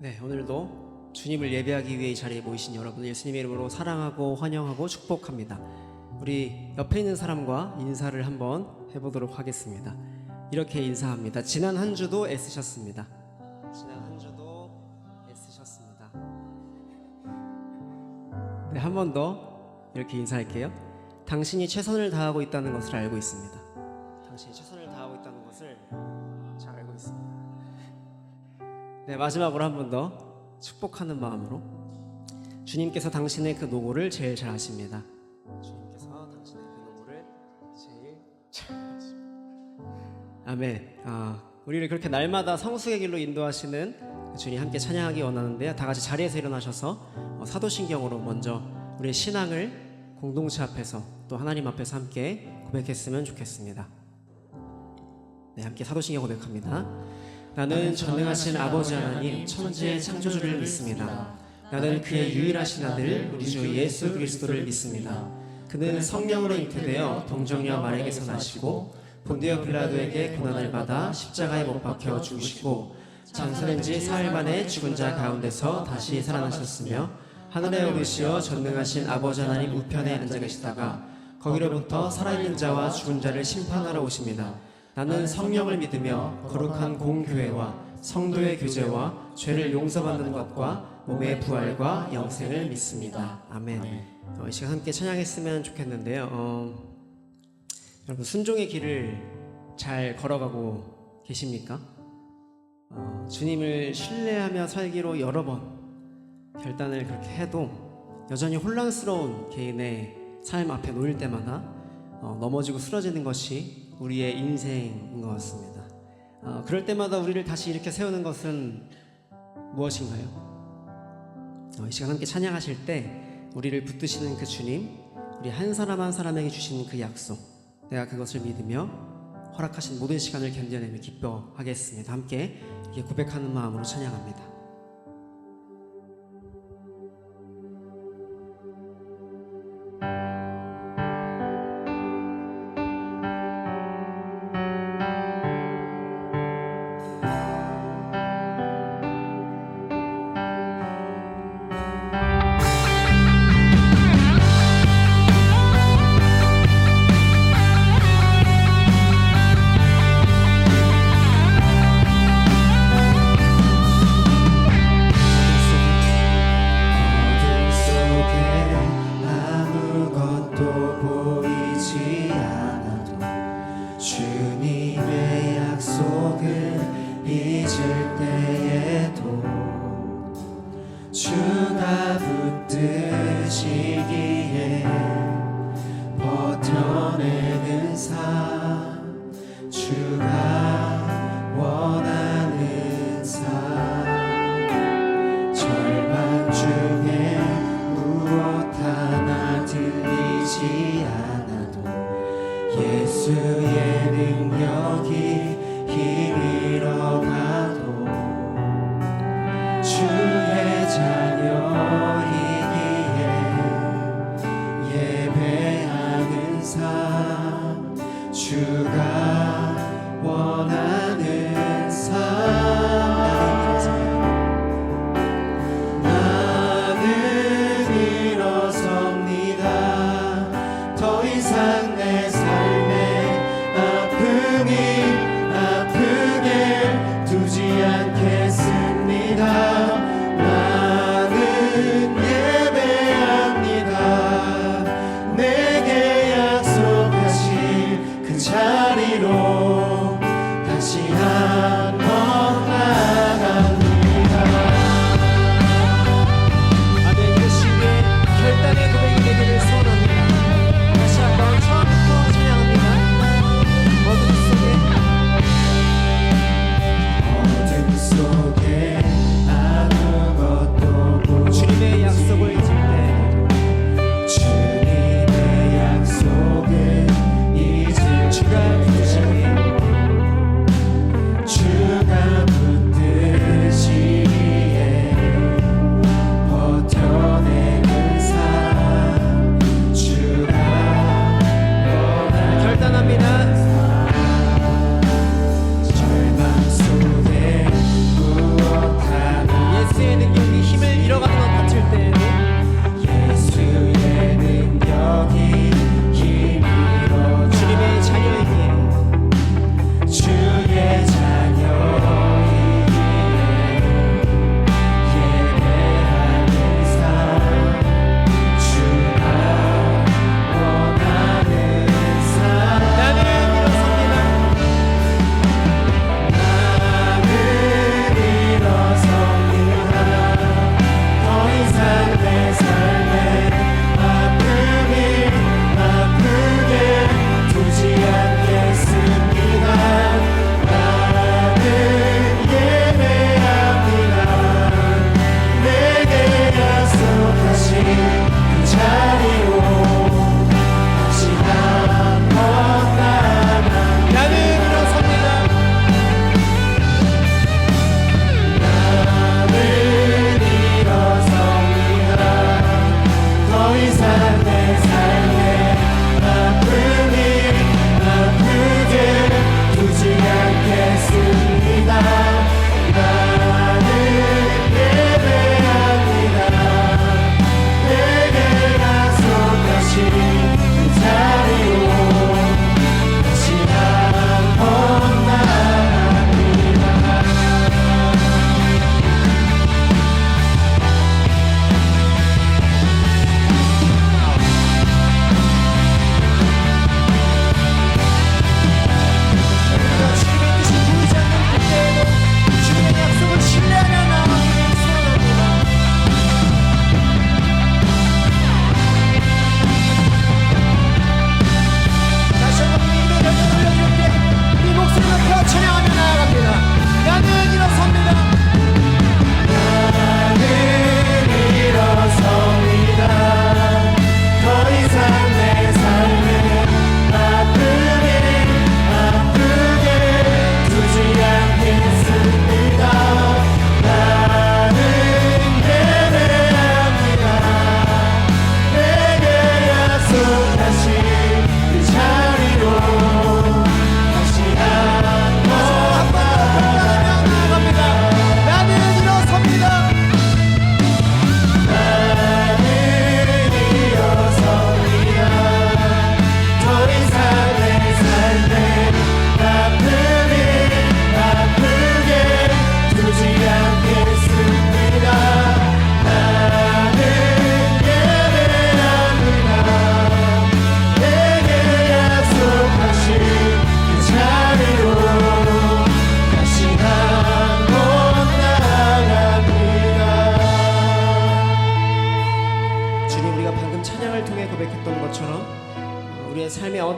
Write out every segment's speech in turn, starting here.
네, 오늘도 주님을 예배하기 위해 이 자리에 모이신 여러분을 예수님의 이름으로 사랑하고 환영하고 축복합니다. 우리 옆에 있는 사람과 인사를 한번 해보도록 하겠습니다. 이렇게 인사합니다. 지난 한 주도 애쓰셨습니다. 지난 한 주도 애쓰셨습니다. 네, 한 번 더 이렇게 인사할게요. 당신이 최선을 다하고 있다는 것을 알고 있습니다. 당신이 최선을 다하고 있다는 것을 잘 알고 있습니다. 네, 마지막으로 한 번 더 축복하는 마음으로, 주님께서 당신의 그 노고를 제일 잘 아십니다. 주님께서 당신의 그 노고를 제일 잘 아십니다. 아멘. 우리를 그렇게 날마다 성숙의 길로 인도하시는 주님 함께 찬양하기 원하는데요, 다 같이 자리에서 일어나셔서 사도신경으로 먼저 우리의 신앙을 공동체 앞에서 또 하나님 앞에서 함께 고백했으면 좋겠습니다. 네, 함께 사도신경 고백합니다. 나는 전능하신 아버지 하나님 천지의 창조주를 믿습니다. 나는 그의 유일하신 아들 우리 주 예수 그리스도를 믿습니다. 그는 성령으로 잉태되어 동정녀 마리아에게서 나시고 본디오 빌라도에게 고난을 받아 십자가에 못 박혀 죽으시고 장사된 지 사흘 만에 죽은 자 가운데서 다시 살아나셨으며 하늘에 오르시어 전능하신 아버지 하나님 우편에 앉아 계시다가 거기로부터 살아있는 자와 죽은 자를 심판하러 오십니다. 나는 성령을 믿으며 거룩한 공교회와 성도의 교제와 죄를 용서받는 것과 몸의 부활과 영생을 믿습니다. 아멘. 이 시간 함께 찬양했으면 좋겠는데요. 여러분, 순종의 길을 잘 걸어가고 계십니까? 주님을 신뢰하며 살기로 여러 번 결단을 그렇게 해도 여전히 혼란스러운 개인의 삶 앞에 놓일 때마다 넘어지고 쓰러지는 것이 우리의 인생인 것 같습니다. 그럴 때마다 우리를 다시 이렇게 세우는 것은 무엇인가요? 이 시간 함께 찬양하실 때 우리를 붙드시는 그 주님, 우리 한 사람 한 사람에게 주시는 그 약속, 내가 그것을 믿으며 허락하신 모든 시간을 견뎌내며 기뻐하겠습니다. 함께 이렇게 고백하는 마음으로 찬양합니다.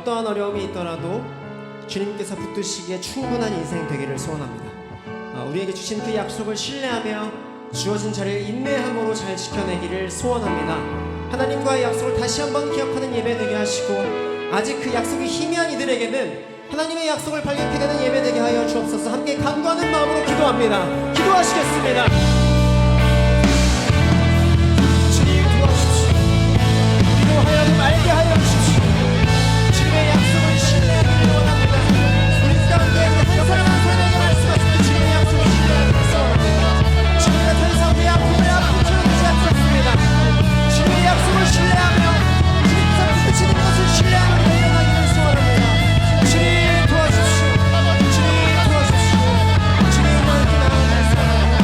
어떠한 어려움이 있더라도 주님께서 붙드시기에 충분한 인생 되기를 소원합니다. 우리에게 주신 그 약속을 신뢰하며 주어진 자리를 인내함으로 잘 지켜내기를 소원합니다. 하나님과의 약속을 다시 한번 기억하는 예배 되게 하시고, 아직 그 약속이 희미한 이들에게는 하나님의 약속을 발견하게 되는 예배 되게 하여 주옵소서. 함께 간구하는 마음으로 기도합니다. 기도하시겠습니다. 주님 도와주십시오. 우리로 하여금 알게 하여 주십시오. 주님의 약속을 신뢰하기를 원합니다. 우리 가운데 한 사람 한 사람에게 말씀하시는 주님의 약속을 신뢰하기를 소원합니다. 주님의 더 이상 우리 아픔을 아픔 주는 것이 않습니다. 주님의 약속을 신뢰하며 주님께서 붙이는 것을 신뢰하며 일어나기를 소원합니다. 주님 도와주십시오. 주님 도와주십시오. 주님과 함께 나아갈 사랑합니다.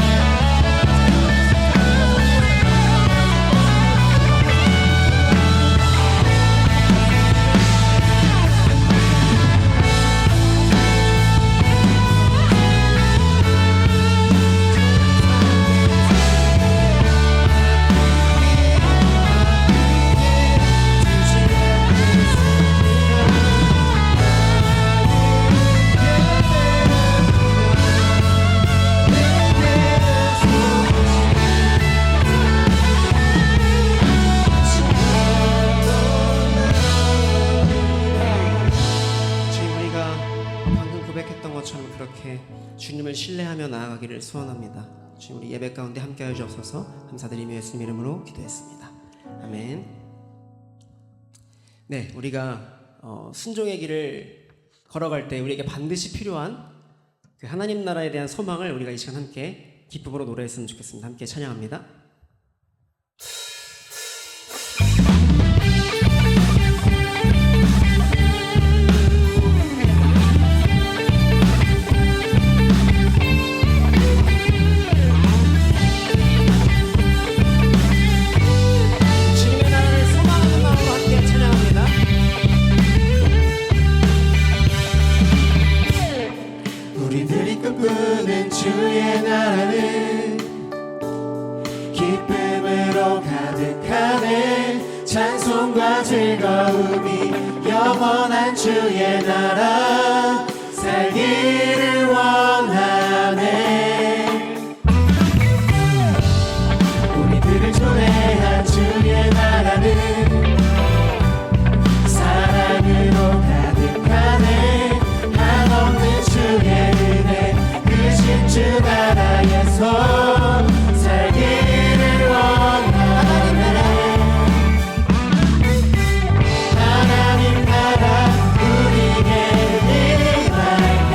그렇게 주님을 신뢰하며 나아가기를 소원합니다. 주님, 우리 예배 가운데 함께하여 주옵소서. 감사드리며 예수님 이름으로 기도했습니다. 아멘. 네, 우리가 순종의 길을 걸어갈 때 우리에게 반드시 필요한 그 하나님 나라에 대한 소망을 우리가 이 시간 함께 기쁨으로 노래했으면 좋겠습니다. 함께 찬양합니다. 주의 나라는 기쁨으로 가득하네. 찬송과 즐거움이 영원한 주의 나라 살기를 원하네. 우리들을 초대한 주의 나라는 사랑으로 가득하네. 한없는 주의 은혜 주 나라에서 살기를 원하네. 하나님 나라 우리에게 임할 때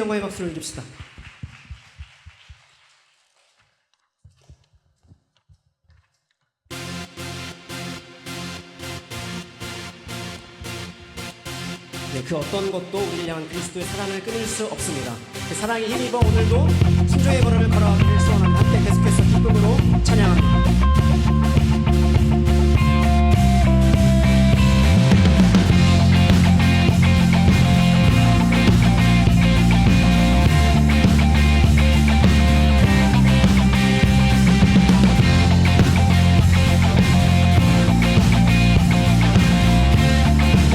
영광의 박수를 줍시다. 네, 그 어떤 것도 우리를 향한 그리스도의 사랑을 끊을 수 없습니다. 그 사랑에 힘입어 오늘도 순종의 걸음을 걸어가기를 소원합니다. 함께 계속해서 기쁨으로 찬양합니다.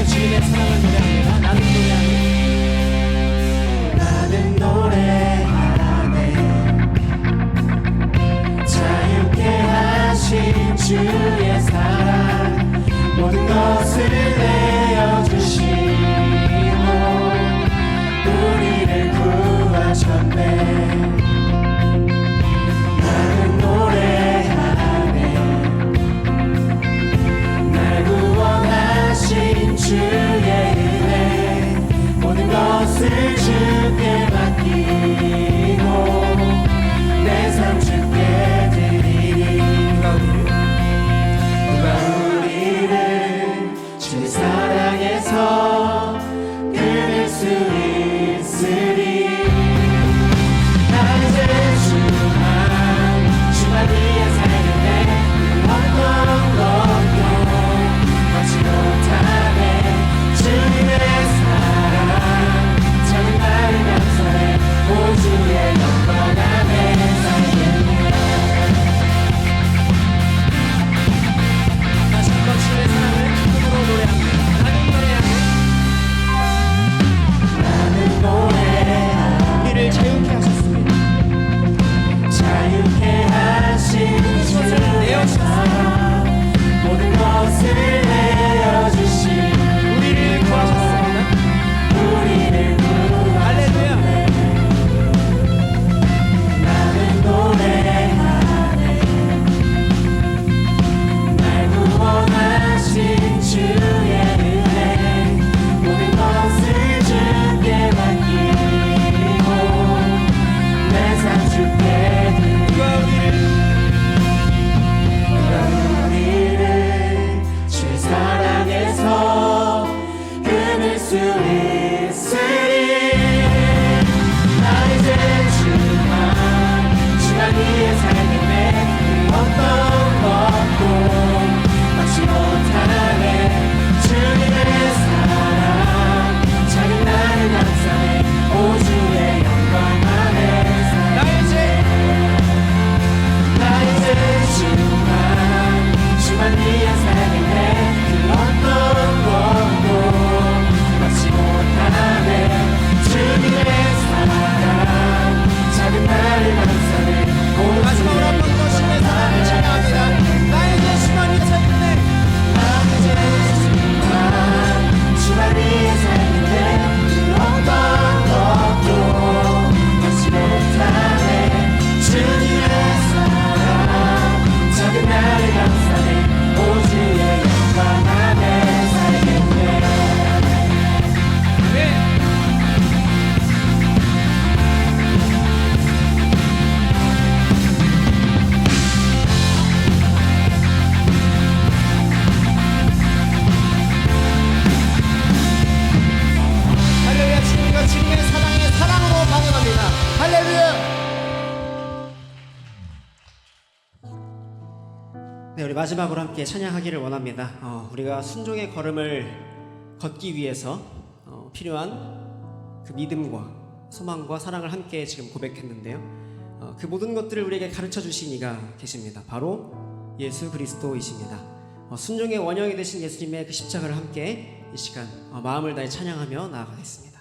주님의 사랑을 노래합니다. 나는 노래하네. 자유케 하신 주의 사랑 모든 것을 내어주시고 우리를 구하셨네. 나는 노래하네. 날 구원하신 주의 은혜 모든 것을 주께 맡기고 내 삶 주께 드리니 누가 우리를 주의 사랑에서 끊을 수 있으리. 나 이제 주만 위에 살겠네. 어떤 것도 받지 못하네. 주님의 사랑 작은 나를 감사해. 오 주의 영광 안에 살겠네. 다시 한번 주님의 사랑을 기쁨으로 노래합니다. 나는 노래하네. 우리를 자유케 하셨습니다. 자유케 하신 주의 사랑 모든 것을 내어주신 우리를 구하셨습니다. 우리를 할렐루야. 구하셨네. 나는 노래하네. 날 구원하신 주의 은혜 모든 것을 주께 맡기고 내 삶 주께 누가 우리를 주의 사랑에서 끊을 수 있으리. 나 이제 주만 위에 살겠네. 어떤 것도 받지 못하네. 주님의 사랑 작은 나를 감사해. 오 주의 영광 안에 살겠네. 나 이제 주만 위에 살겠네. 그 어떤 것도 받지 못하네. 주님의 사랑 작은 나를 감사해. 오 마지막으로 한 번 더 주님의 사랑을 찬양합니다. 나의 예수만 위해 살겠네. 나 이제 주만 위에 살겠네. 그 어떤 것도 받지 못하네. 주님의 사랑 작은 나를 감사해. 오 주의 영광 안에 살겠네. 네. 할렐루야. 주님과 주님의 사랑에 사랑으로 반응합니다. 할렐루야. 네, 우리 마지막으로 함께 찬양하기를 원합니다. 우리가 순종의 걸음을 걷기 위해서 필요한 그 믿음과 소망과 사랑을 함께 지금 고백했는데요. 그 모든 것들을 우리에게 가르쳐 주신 이가 계십니다. 바로 예수 그리스도이십니다. 순종의 원형이 되신 예수님의 그 십자가를 함께 이 시간 마음을 다해 찬양하며 나아가겠습니다.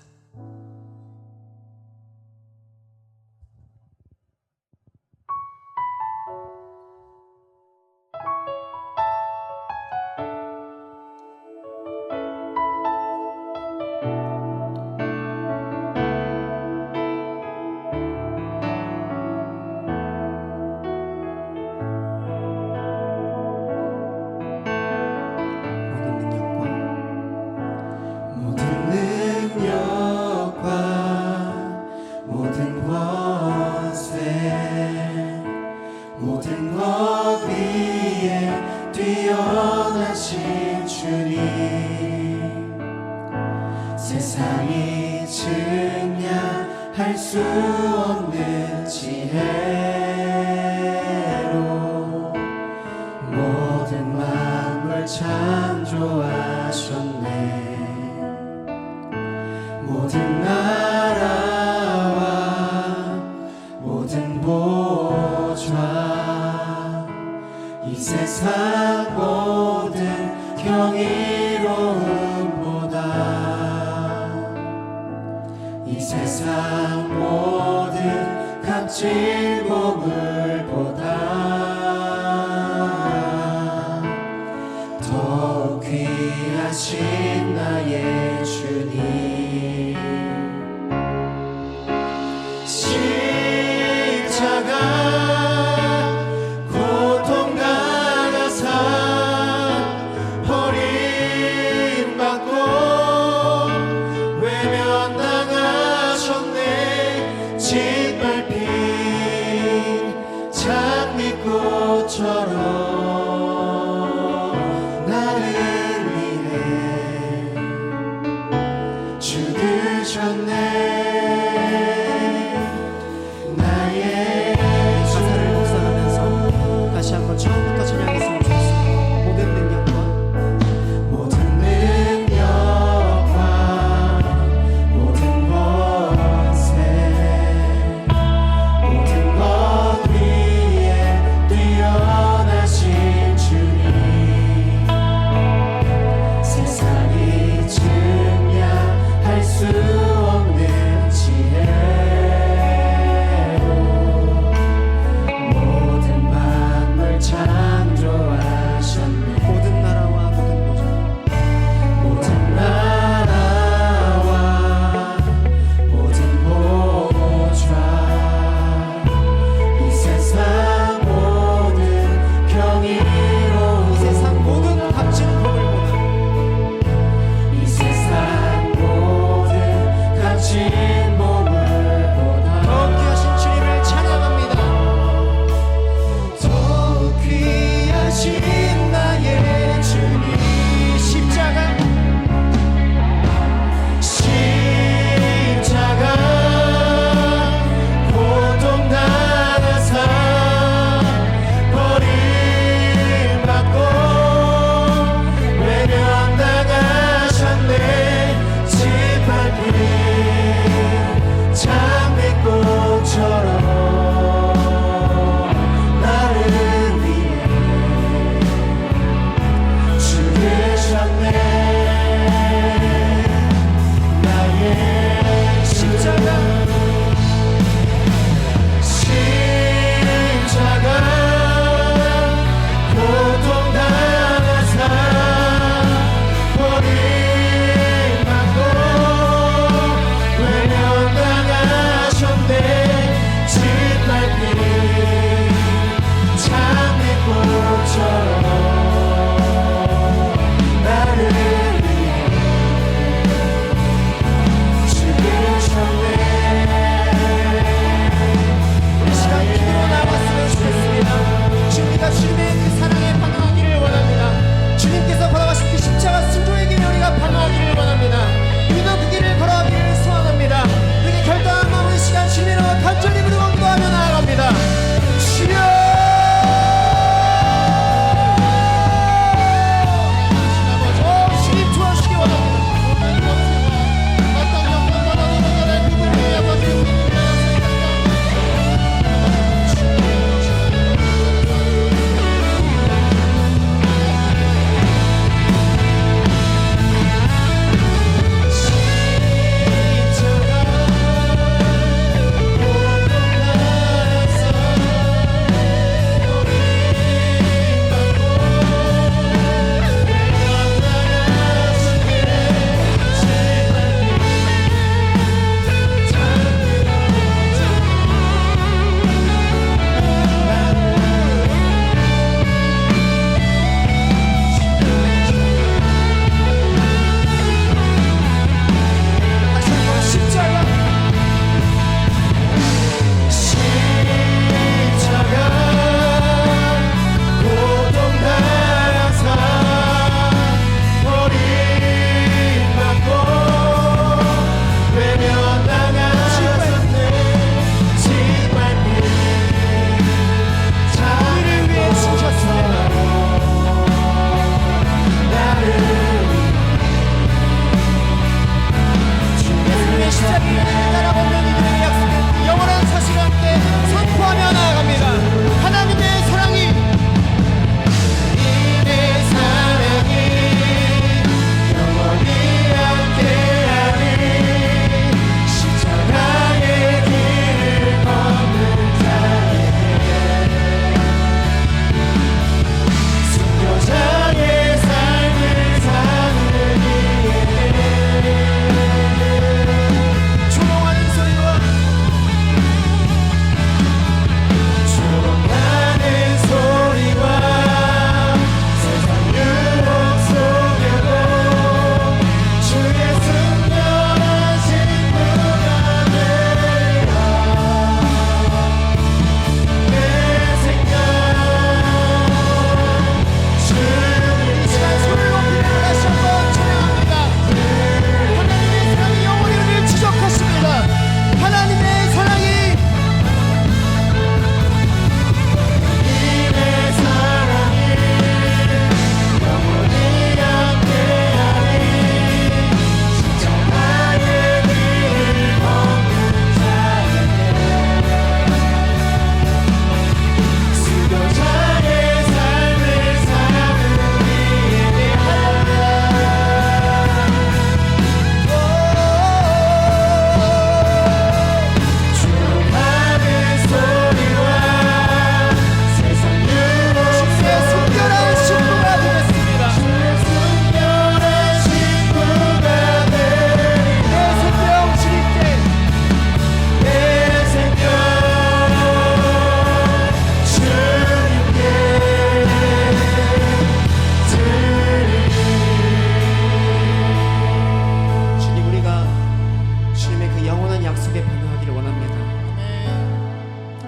모든 능력 원세 모든 것 위에 뛰어나신 주님 세상이 증량할 수 없는 지혜로 모든 만물 창조하셨네 모든 나라와 모든 보좌 이 세상 모든 경이로움보다 이 세상 모든 값진 보물보다 더 귀하신 나의 주님 십자가 고통당한 삶 버림받고 외면당하셨네 짓밟힌 장미꽃처럼 나를 위해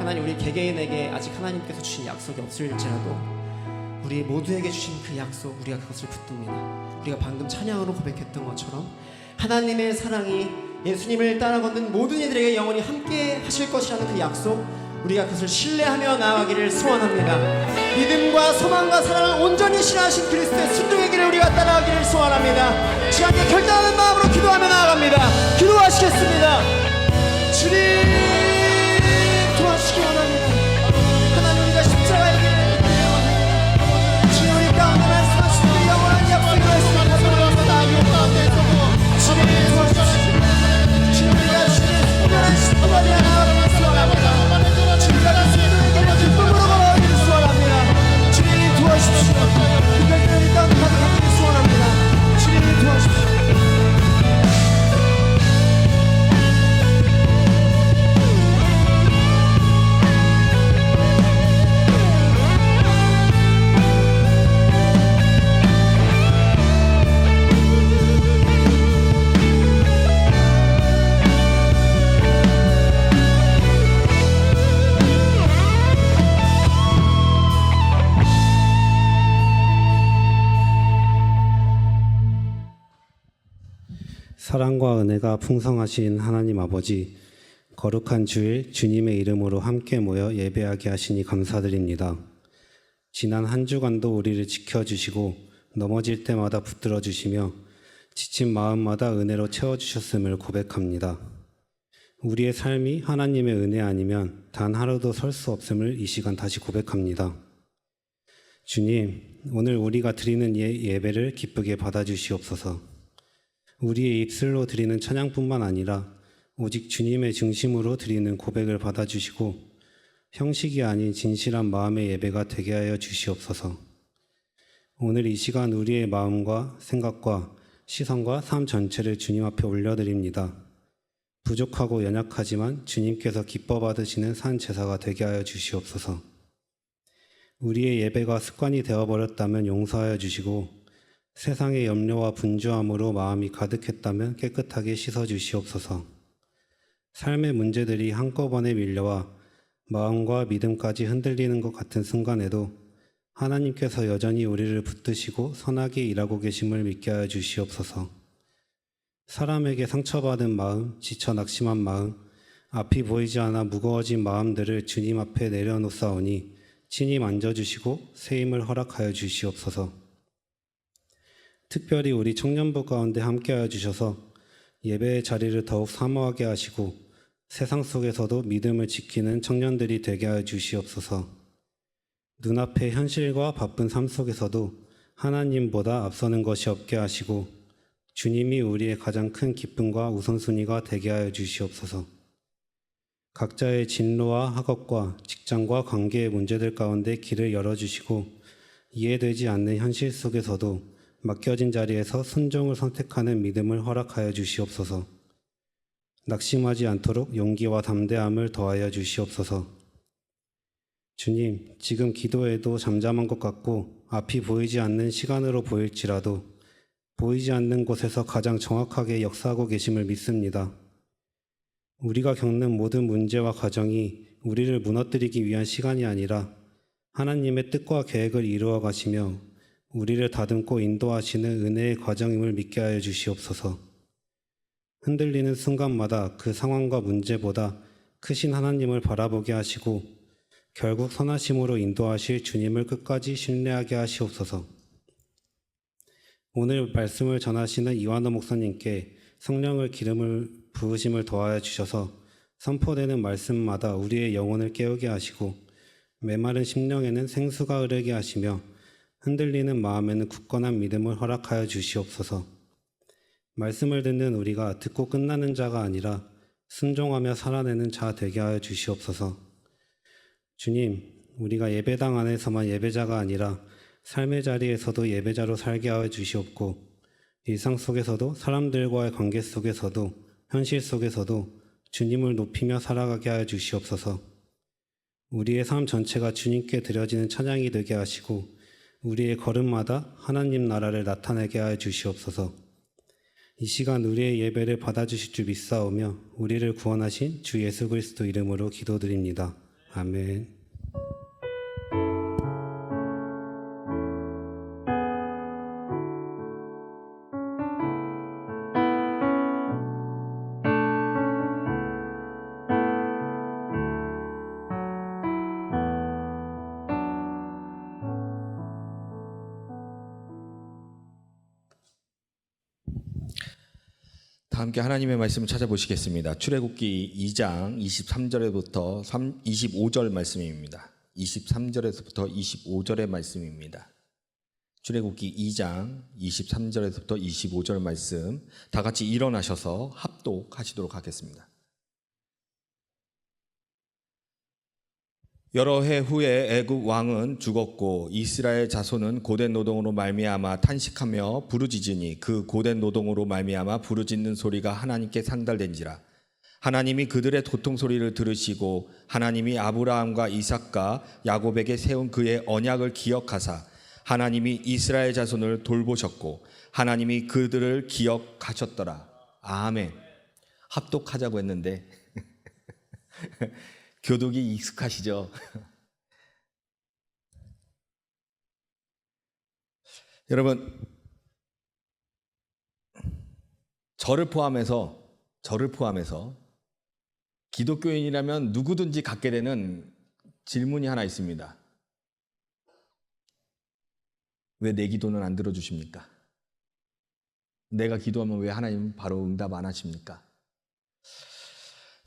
하나님 우리 개개인에게 아직 하나님께서 주신 약속이 없을지라도 우리 모두에게 주신 그 약속 우리가 그것을 붙듭니다. 우리가 방금 찬양으로 고백했던 것처럼 하나님의 사랑이 예수님을 따라 걷는 모든 이들에게 영원히 함께 하실 것이라는 그 약속 우리가 그것을 신뢰하며 나아가기를 소원합니다. 믿음과 소망과 사랑을 온전히 신뢰하신 그리스도의 순종의 길을 우리가 따라가기를 소원합니다. 시간에 결단하는 마음으로 기도하며 나아갑니다. 기도하시겠습니다. 주님 도와주시기 원합니다. 하나님 우리가 십자가의 길을 원합니다. 주님 우리 가운데 말씀하신 그 영원한 약속을 말씀하며 주님 도와주시기 주님 우리가 주님의 특별한 신부가 되어 나아가기를 소원합니다. 기쁨으로 걸어가기를 소원합니다. 주님 도와주십시오. 그 결단을 땅 가득하기를 소원합니다. 주님 도와주십시오. 사랑과 은혜가 풍성하신 하나님 아버지, 거룩한 주일 주님의 이름으로 함께 모여 예배하게 하시니 감사드립니다. 지난 한 주간도 우리를 지켜주시고 넘어질 때마다 붙들어 주시며 지친 마음마다 은혜로 채워주셨음을 고백합니다. 우리의 삶이 하나님의 은혜 아니면 단 하루도 설 수 없음을 이 시간 다시 고백합니다. 주님, 오늘 우리가 드리는 예배를 기쁘게 받아주시옵소서. 우리의 입술로 드리는 찬양뿐만 아니라 오직 주님의 중심으로 드리는 고백을 받아주시고 형식이 아닌 진실한 마음의 예배가 되게 하여 주시옵소서. 오늘 이 시간 우리의 마음과 생각과 시선과 삶 전체를 주님 앞에 올려드립니다. 부족하고 연약하지만 주님께서 기뻐 받으시는 산 제사가 되게 하여 주시옵소서. 우리의 예배가 습관이 되어버렸다면 용서하여 주시고 세상의 염려와 분주함으로 마음이 가득했다면 깨끗하게 씻어주시옵소서. 삶의 문제들이 한꺼번에 밀려와 마음과 믿음까지 흔들리는 것 같은 순간에도 하나님께서 여전히 우리를 붙드시고 선하게 일하고 계심을 믿게 하여 주시옵소서. 사람에게 상처받은 마음, 지쳐 낙심한 마음, 앞이 보이지 않아 무거워진 마음들을 주님 앞에 내려놓사오니 친히 만져주시고 새힘을 허락하여 주시옵소서. 특별히 우리 청년부 가운데 함께하여 주셔서 예배의 자리를 더욱 사모하게 하시고 세상 속에서도 믿음을 지키는 청년들이 되게 하여 주시옵소서. 눈앞의 현실과 바쁜 삶 속에서도 하나님보다 앞서는 것이 없게 하시고 주님이 우리의 가장 큰 기쁨과 우선순위가 되게 하여 주시옵소서. 각자의 진로와 학업과 직장과 관계의 문제들 가운데 길을 열어주시고 이해되지 않는 현실 속에서도 맡겨진 자리에서 순종을 선택하는 믿음을 허락하여 주시옵소서. 낙심하지 않도록 용기와 담대함을 더하여 주시옵소서. 주님, 지금 기도해도 잠잠한 것 같고 앞이 보이지 않는 시간으로 보일지라도 보이지 않는 곳에서 가장 정확하게 역사하고 계심을 믿습니다. 우리가 겪는 모든 문제와 과정이 우리를 무너뜨리기 위한 시간이 아니라 하나님의 뜻과 계획을 이루어 가시며 우리를 다듬고 인도하시는 은혜의 과정임을 믿게 하여 주시옵소서. 흔들리는 순간마다 그 상황과 문제보다 크신 하나님을 바라보게 하시고 결국 선하심으로 인도하실 주님을 끝까지 신뢰하게 하시옵소서. 오늘 말씀을 전하시는 이완호 목사님께 성령을 기름을 부으심을 더하여 주셔서 선포되는 말씀마다 우리의 영혼을 깨우게 하시고 메마른 심령에는 생수가 흐르게 하시며 흔들리는 마음에는 굳건한 믿음을 허락하여 주시옵소서. 말씀을 듣는 우리가 듣고 끝나는 자가 아니라 순종하며 살아내는 자 되게 하여 주시옵소서. 주님, 우리가 예배당 안에서만 예배자가 아니라 삶의 자리에서도 예배자로 살게 하여 주시옵고 일상 속에서도 사람들과의 관계 속에서도 현실 속에서도 주님을 높이며 살아가게 하여 주시옵소서. 우리의 삶 전체가 주님께 드려지는 찬양이 되게 하시고 우리의 걸음마다 하나님 나라를 나타내게 하여 주시옵소서. 이 시간 우리의 예배를 받아주실 줄 믿사오며 우리를 구원하신 주 예수 그리스도 이름으로 기도드립니다. 아멘. 다 함께 하나님의 말씀을 찾아보시겠습니다. 출애굽기 2장 23절에부터 25절 말씀입니다. 23절에서부터 25절의 말씀입니다. 출애굽기 2장 23절에서부터 25절 말씀 다 같이 일어나셔서 합독하시도록 하겠습니다. 여러 해 후에 애굽 왕은 죽었고 이스라엘 자손은 고된 노동으로 말미암아 탄식하며 부르짖으니 그 고된 노동으로 말미암아 부르짖는 소리가 하나님께 상달된지라. 하나님이 그들의 고통 소리를 들으시고 하나님이 아브라함과 이삭과 야곱에게 세운 그의 언약을 기억하사 하나님이 이스라엘 자손을 돌보셨고 하나님이 그들을 기억하셨더라. 아멘. 합독하자고 했는데 교독이 익숙하시죠? 여러분, 저를 포함해서 기독교인이라면 누구든지 갖게 되는 질문이 하나 있습니다. 왜 내 기도는 안 들어주십니까? 내가 기도하면 왜 하나님은 바로 응답 안 하십니까?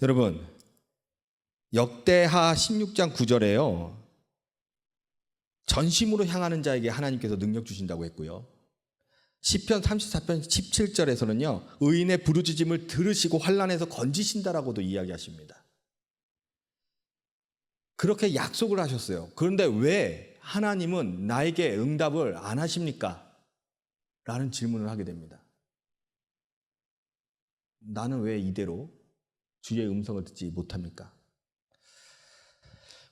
여러분, 역대하 16장 9절에요. 전심으로 향하는 자에게 하나님께서 능력 주신다고 했고요. 시편 34편 17절에서는요. 의인의 부르짖음을 들으시고 환난에서 건지신다라고도 이야기하십니다. 그렇게 약속을 하셨어요. 그런데 왜 하나님은 나에게 응답을 안 하십니까? 라는 질문을 하게 됩니다. 나는 왜 이대로 주의 음성을 듣지 못합니까?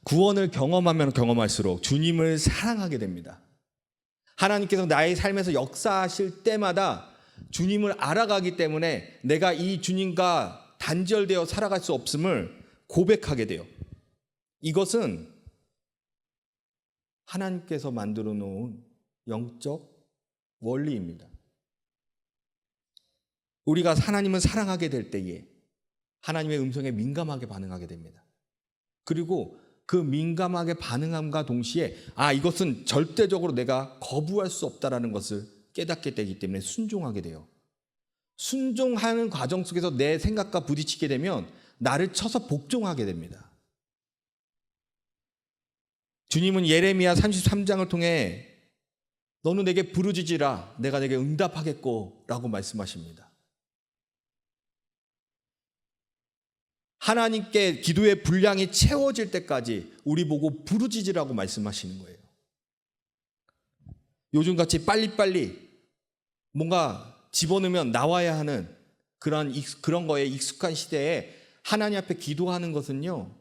구원을 경험하면 경험할수록 주님을 사랑하게 됩니다. 하나님께서 나의 삶에서 역사하실 때마다 주님을 알아가기 때문에 내가 이 주님과 단절되어 살아갈 수 없음을 고백하게 돼요. 이것은 하나님께서 만들어 놓은 영적 원리입니다. 우리가 하나님을 사랑하게 될 때에 하나님의 음성에 민감하게 반응하게 됩니다. 그리고 그 민감하게 반응함과 동시에 이것은 절대적으로 내가 거부할 수 없다라는 것을 깨닫게 되기 때문에 순종하게 돼요. 순종하는 과정 속에서 내 생각과 부딪히게 되면 나를 쳐서 복종하게 됩니다. 주님은 예레미야 33장을 통해 너는 내게 부르짖으라 내가 내게 응답하겠고 라고 말씀하십니다. 하나님께 기도의 분량이 채워질 때까지 우리 보고 부르짖으라고 말씀하시는 거예요. 요즘같이 빨리빨리 뭔가 집어넣으면 나와야 하는 그런 거에 익숙한 시대에 하나님 앞에 기도하는 것은요,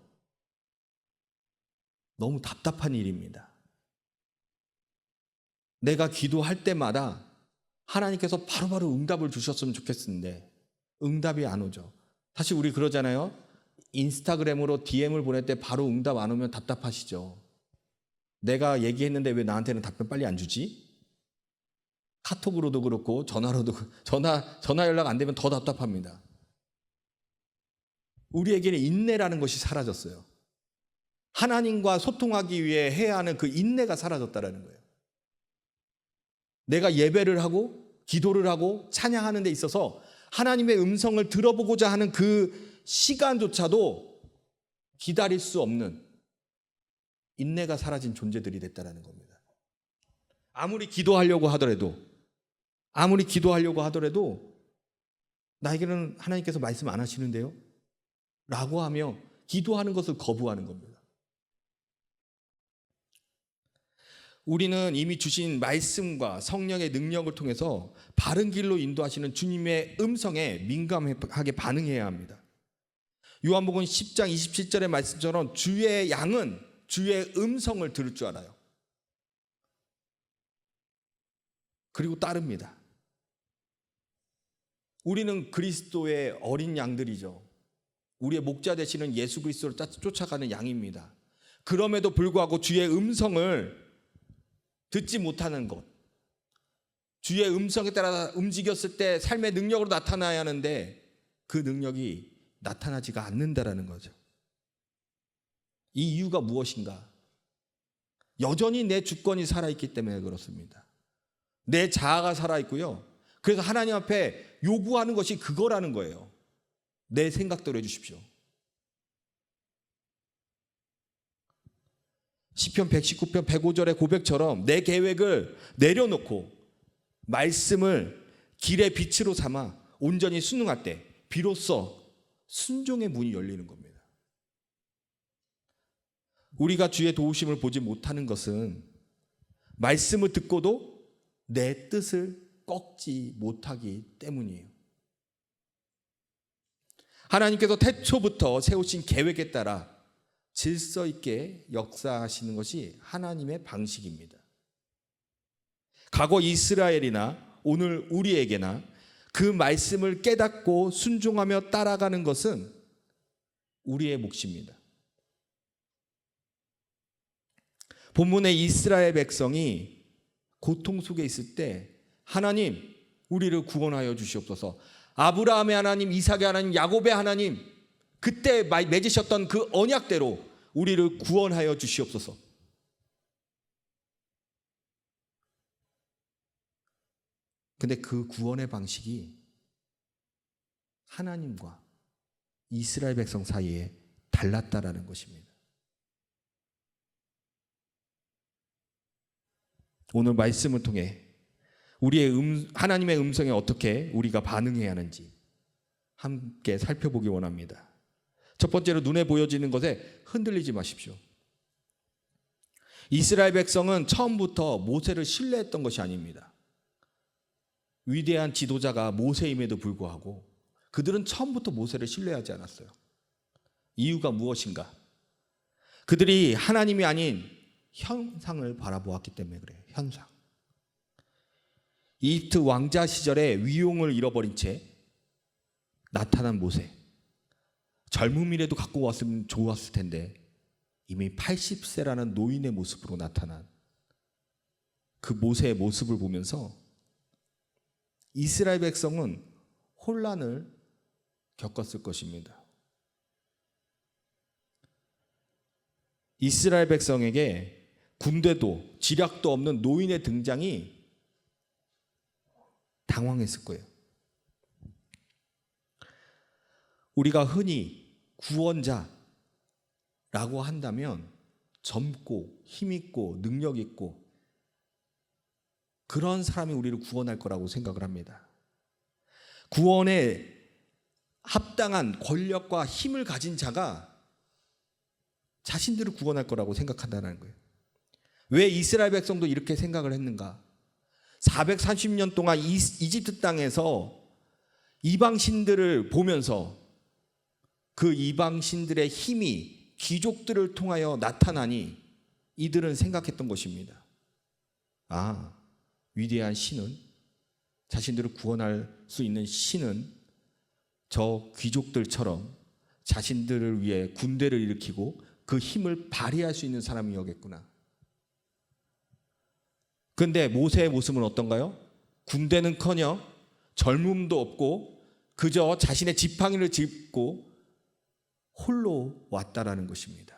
너무 답답한 일입니다. 내가 기도할 때마다 하나님께서 바로바로 응답을 주셨으면 좋겠는데 응답이 안 오죠. 사실 우리 그러잖아요. 인스타그램으로 DM을 보낼 때 바로 응답 안 오면 답답하시죠. 내가 얘기했는데 왜 나한테는 답변 빨리 안 주지? 카톡으로도 그렇고 전화로도 전화 연락 안 되면 더 답답합니다. 우리에게는 인내라는 것이 사라졌어요. 하나님과 소통하기 위해 해야 하는 그 인내가 사라졌다는 거예요. 내가 예배를 하고 기도를 하고 찬양하는 데 있어서 하나님의 음성을 들어보고자 하는 그 시간조차도 기다릴 수 없는 인내가 사라진 존재들이 됐다는 겁니다. 아무리 기도하려고 하더라도 나에게는 하나님께서 말씀 안 하시는데요? 라고 하며 기도하는 것을 거부하는 겁니다. 우리는 이미 주신 말씀과 성령의 능력을 통해서 바른 길로 인도하시는 주님의 음성에 민감하게 반응해야 합니다. 요한복음 10장 27절의 말씀처럼 주의 양은 주의 음성을 들을 줄 알아요. 그리고 따릅니다. 우리는 그리스도의 어린 양들이죠. 우리의 목자 되시는 예수 그리스도를 쫓아가는 양입니다. 그럼에도 불구하고 주의 음성을 듣지 못하는 것, 주의 음성에 따라 움직였을 때 삶의 능력으로 나타나야 하는데 그 능력이 나타나지가 않는다라는 거죠. 이 이유가 무엇인가? 여전히 내 주권이 살아있기 때문에 그렇습니다. 내 자아가 살아있고요. 그래서 하나님 앞에 요구하는 것이 그거라는 거예요. 내 생각대로 해주십시오. 시편 119편 105절의 고백처럼 내 계획을 내려놓고 말씀을 길의 빛으로 삼아 온전히 순응할 때 비로소 순종의 문이 열리는 겁니다. 우리가 주의 도우심을 보지 못하는 것은 말씀을 듣고도 내 뜻을 꺾지 못하기 때문이에요. 하나님께서 태초부터 세우신 계획에 따라 질서 있게 역사하시는 것이 하나님의 방식입니다. 과거 이스라엘이나 오늘 우리에게나 그 말씀을 깨닫고 순종하며 따라가는 것은 우리의 몫입니다. 본문의 이스라엘 백성이 고통 속에 있을 때 하나님 우리를 구원하여 주시옵소서. 아브라함의 하나님, 이삭의 하나님, 야곱의 하나님, 그때 맺으셨던 그 언약대로 우리를 구원하여 주시옵소서. 근데 그 구원의 방식이 하나님과 이스라엘 백성 사이에 달랐다라는 것입니다. 오늘 말씀을 통해 우리의 하나님의 음성에 어떻게 우리가 반응해야 하는지 함께 살펴보기 원합니다. 첫 번째로 눈에 보여지는 것에 흔들리지 마십시오. 이스라엘 백성은 처음부터 모세를 신뢰했던 것이 아닙니다. 위대한 지도자가 모세임에도 불구하고 그들은 처음부터 모세를 신뢰하지 않았어요. 이유가 무엇인가? 그들이 하나님이 아닌 현상을 바라보았기 때문에 그래요. 현상. 이집트 왕자 시절에 위용을 잃어버린 채 나타난 모세. 젊음이라도 갖고 왔으면 좋았을 텐데 이미 80세라는 노인의 모습으로 나타난 그 모세의 모습을 보면서 이스라엘 백성은 혼란을 겪었을 것입니다. 이스라엘 백성에게 군대도 지략도 없는 노인의 등장이 당황했을 거예요. 우리가 흔히 구원자라고 한다면 젊고 힘있고 능력있고 그런 사람이 우리를 구원할 거라고 생각을 합니다. 구원에 합당한 권력과 힘을 가진 자가 자신들을 구원할 거라고 생각한다는 거예요. 왜 이스라엘 백성도 이렇게 생각을 했는가? 430년 동안 이집트 땅에서 이방신들을 보면서 그 이방신들의 힘이 귀족들을 통하여 나타나니 이들은 생각했던 것입니다. 아, 위대한 신은, 자신들을 구원할 수 있는 신은 저 귀족들처럼 자신들을 위해 군대를 일으키고 그 힘을 발휘할 수 있는 사람이었겠구나. 그런데 모세의 모습은 어떤가요? 군대는커녕 젊음도 없고 그저 자신의 지팡이를 짚고 홀로 왔다라는 것입니다.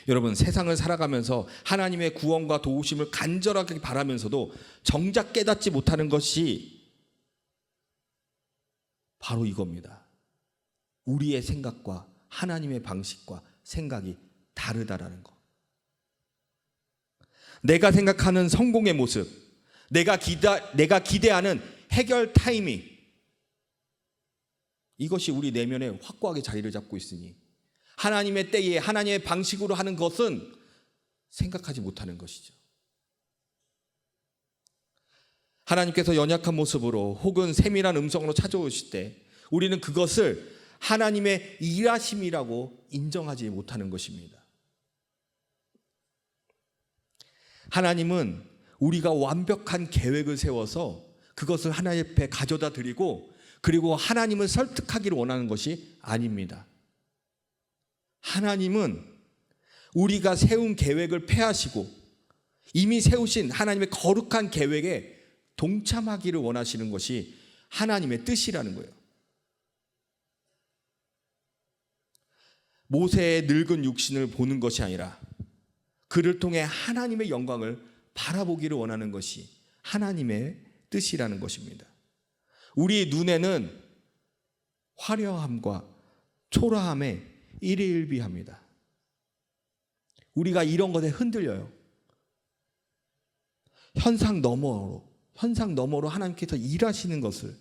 여러분, 세상을 살아가면서 하나님의 구원과 도우심을 간절하게 바라면서도 정작 깨닫지 못하는 것이 바로 이겁니다. 우리의 생각과 하나님의 방식과 생각이 다르다라는 것. 내가 생각하는 성공의 모습, 내가 기대하는 해결 타이밍, 이것이 우리 내면에 확고하게 자리를 잡고 있으니 하나님의 때에 하나님의 방식으로 하는 것은 생각하지 못하는 것이죠. 하나님께서 연약한 모습으로 혹은 세밀한 음성으로 찾아오실 때 우리는 그것을 하나님의 일하심이라고 인정하지 못하는 것입니다. 하나님은 우리가 완벽한 계획을 세워서 그것을 하나님 앞에 가져다 드리고 그리고 하나님을 설득하기를 원하는 것이 아닙니다. 하나님은 우리가 세운 계획을 폐하시고 이미 세우신 하나님의 거룩한 계획에 동참하기를 원하시는 것이 하나님의 뜻이라는 거예요. 모세의 늙은 육신을 보는 것이 아니라 그를 통해 하나님의 영광을 바라보기를 원하는 것이 하나님의 뜻이라는 것입니다. 우리 눈에는 화려함과 초라함에 일희일비합니다. 우리가 이런 것에 흔들려요. 현상 너머로 하나님께서 일하시는 것을,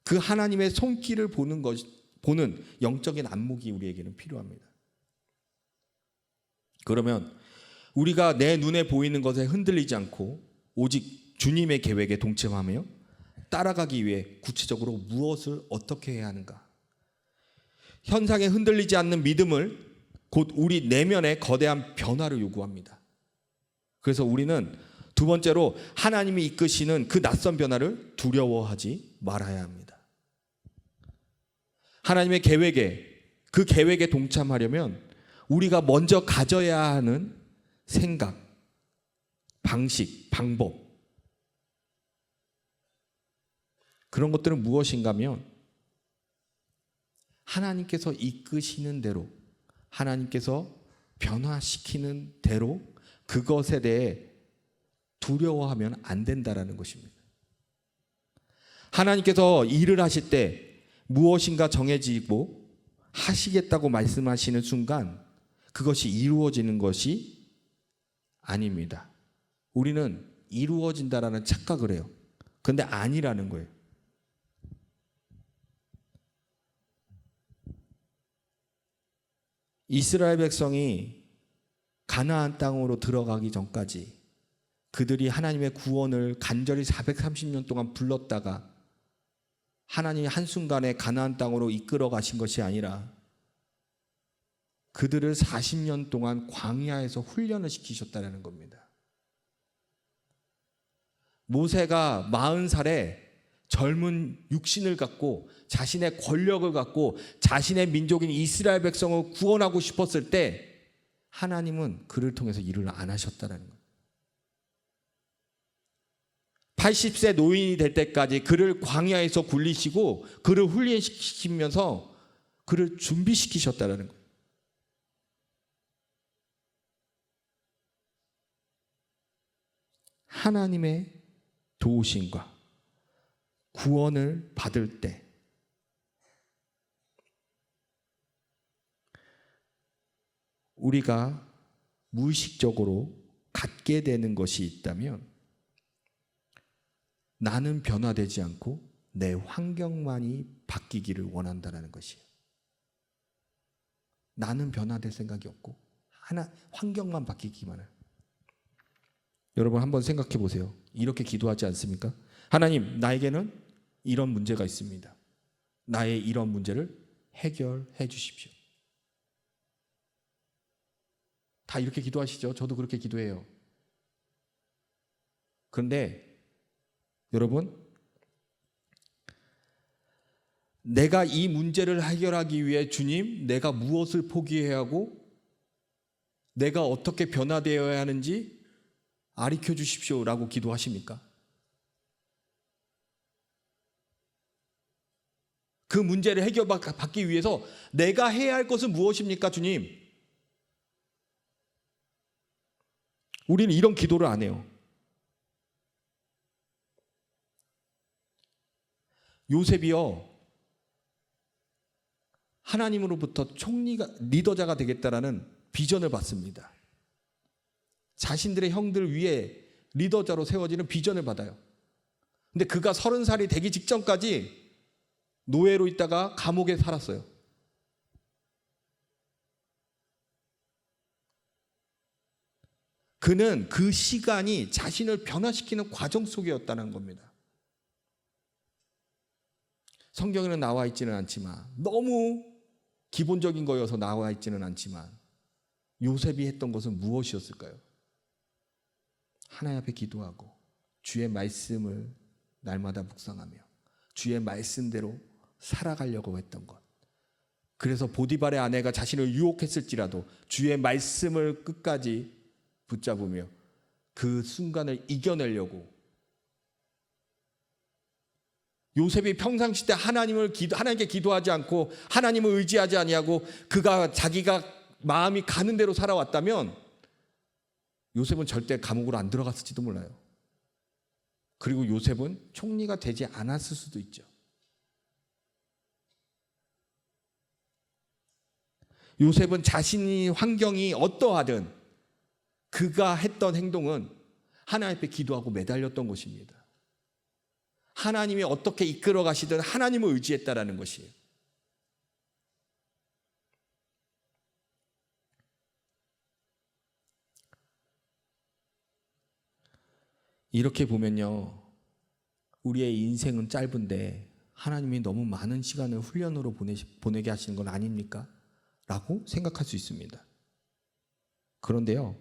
그 하나님의 손길을 보는 영적인 안목이 우리에게는 필요합니다. 그러면 우리가 내 눈에 보이는 것에 흔들리지 않고 오직 주님의 계획에 동참하며 따라가기 위해 구체적으로 무엇을 어떻게 해야 하는가? 현상에 흔들리지 않는 믿음을 곧 우리 내면의 거대한 변화를 요구합니다. 그래서 우리는 두 번째로 하나님이 이끄시는 그 낯선 변화를 두려워하지 말아야 합니다. 하나님의 그 계획에 동참하려면 우리가 먼저 가져야 하는 생각, 방식, 방법, 그런 것들은 무엇인가 하면 하나님께서 이끄시는 대로, 하나님께서 변화시키는 대로 그것에 대해 두려워하면 안 된다라는 것입니다. 하나님께서 일을 하실 때 무엇인가 정해지고 하시겠다고 말씀하시는 순간 그것이 이루어지는 것이 아닙니다. 우리는 이루어진다라는 착각을 해요. 그런데 아니라는 거예요. 이스라엘 백성이 가나안 땅으로 들어가기 전까지 그들이 하나님의 구원을 간절히 430년 동안 불렀다가 하나님이 한순간에 가나안 땅으로 이끌어 가신 것이 아니라 그들을 40년 동안 광야에서 훈련을 시키셨다는 겁니다. 모세가 40살에 젊은 육신을 갖고 자신의 권력을 갖고 자신의 민족인 이스라엘 백성을 구원하고 싶었을 때 하나님은 그를 통해서 일을 안 하셨다는 거예요. 80세 노인이 될 때까지 그를 광야에서 굴리시고 그를 훈련시키면서 그를 준비시키셨다는 거예요. 하나님의 도우심과 구원을 받을 때 우리가 무의식적으로 갖게 되는 것이 있다면 나는 변화되지 않고 내 환경만이 바뀌기를 원한다는 것이에요. 나는 변화될 생각이 없고 환경만 바뀌기만 해요. 여러분 한번 생각해 보세요. 이렇게 기도하지 않습니까? 하나님, 나에게는 이런 문제가 있습니다. 나의 이런 문제를 해결해 주십시오. 다 이렇게 기도하시죠? 저도 그렇게 기도해요. 그런데 여러분, 내가 이 문제를 해결하기 위해 주님, 내가 무엇을 포기해야 하고 내가 어떻게 변화되어야 하는지 가르쳐 주십시오라고 기도하십니까? 그 문제를 해결받기 위해서 내가 해야 할 것은 무엇입니까, 주님? 우리는 이런 기도를 안 해요. 요셉이요, 하나님으로부터 리더자가 되겠다라는 비전을 받습니다. 자신들의 형들 위에 리더자로 세워지는 비전을 받아요. 근데 그가 30살이 되기 직전까지 노예로 있다가 감옥에 살았어요. 그는 그 시간이 자신을 변화시키는 과정 속이었다는 겁니다. 성경에는 나와 있지는 않지만, 너무 기본적인 거여서 나와 있지는 않지만, 요셉이 했던 것은 무엇이었을까요? 하나님 앞에 기도하고 주의 말씀을 날마다 묵상하며 주의 말씀대로 살아가려고 했던 것, 그래서 보디발의 아내가 자신을 유혹했을지라도 주의 말씀을 끝까지 붙잡으며 그 순간을 이겨내려고, 요셉이 평상시 때 하나님께 기도하지 않고 하나님을 의지하지 아니하고 자기가 마음이 가는 대로 살아왔다면 요셉은 절대 감옥으로 안 들어갔을지도 몰라요. 그리고 요셉은 총리가 되지 않았을 수도 있죠. 요셉은 자신이 환경이 어떠하든 그가 했던 행동은 하나님 앞에 기도하고 매달렸던 것입니다. 하나님이 어떻게 이끌어 가시든 하나님을 의지했다라는 것이에요. 이렇게 보면요, 우리의 인생은 짧은데 하나님이 너무 많은 시간을 훈련으로 보내게 하시는 건 아닙니까? 라고 생각할 수 있습니다. 그런데요,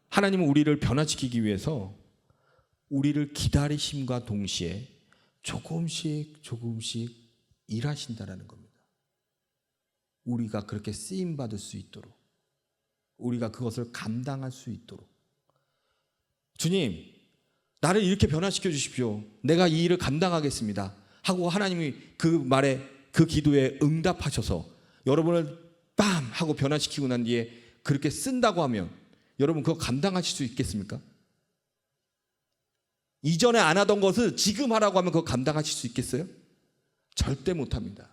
하나님은 우리를 변화시키기 위해서 우리를 기다리심과 동시에 조금씩 일하신다라는 겁니다. 우리가 그렇게 쓰임받을 수 있도록, 우리가 그것을 감당할 수 있도록. 주님, 나를 이렇게 변화시켜 주십시오. 내가 이 일을 감당하겠습니다 하고 하나님이 그 기도에 응답하셔서 여러분을 빰 하고 변화시키고 난 뒤에 그렇게 쓴다고 하면 여러분 그거 감당하실 수 있겠습니까? 이전에 안 하던 것을 지금 하라고 하면 그거 감당하실 수 있겠어요? 절대 못합니다.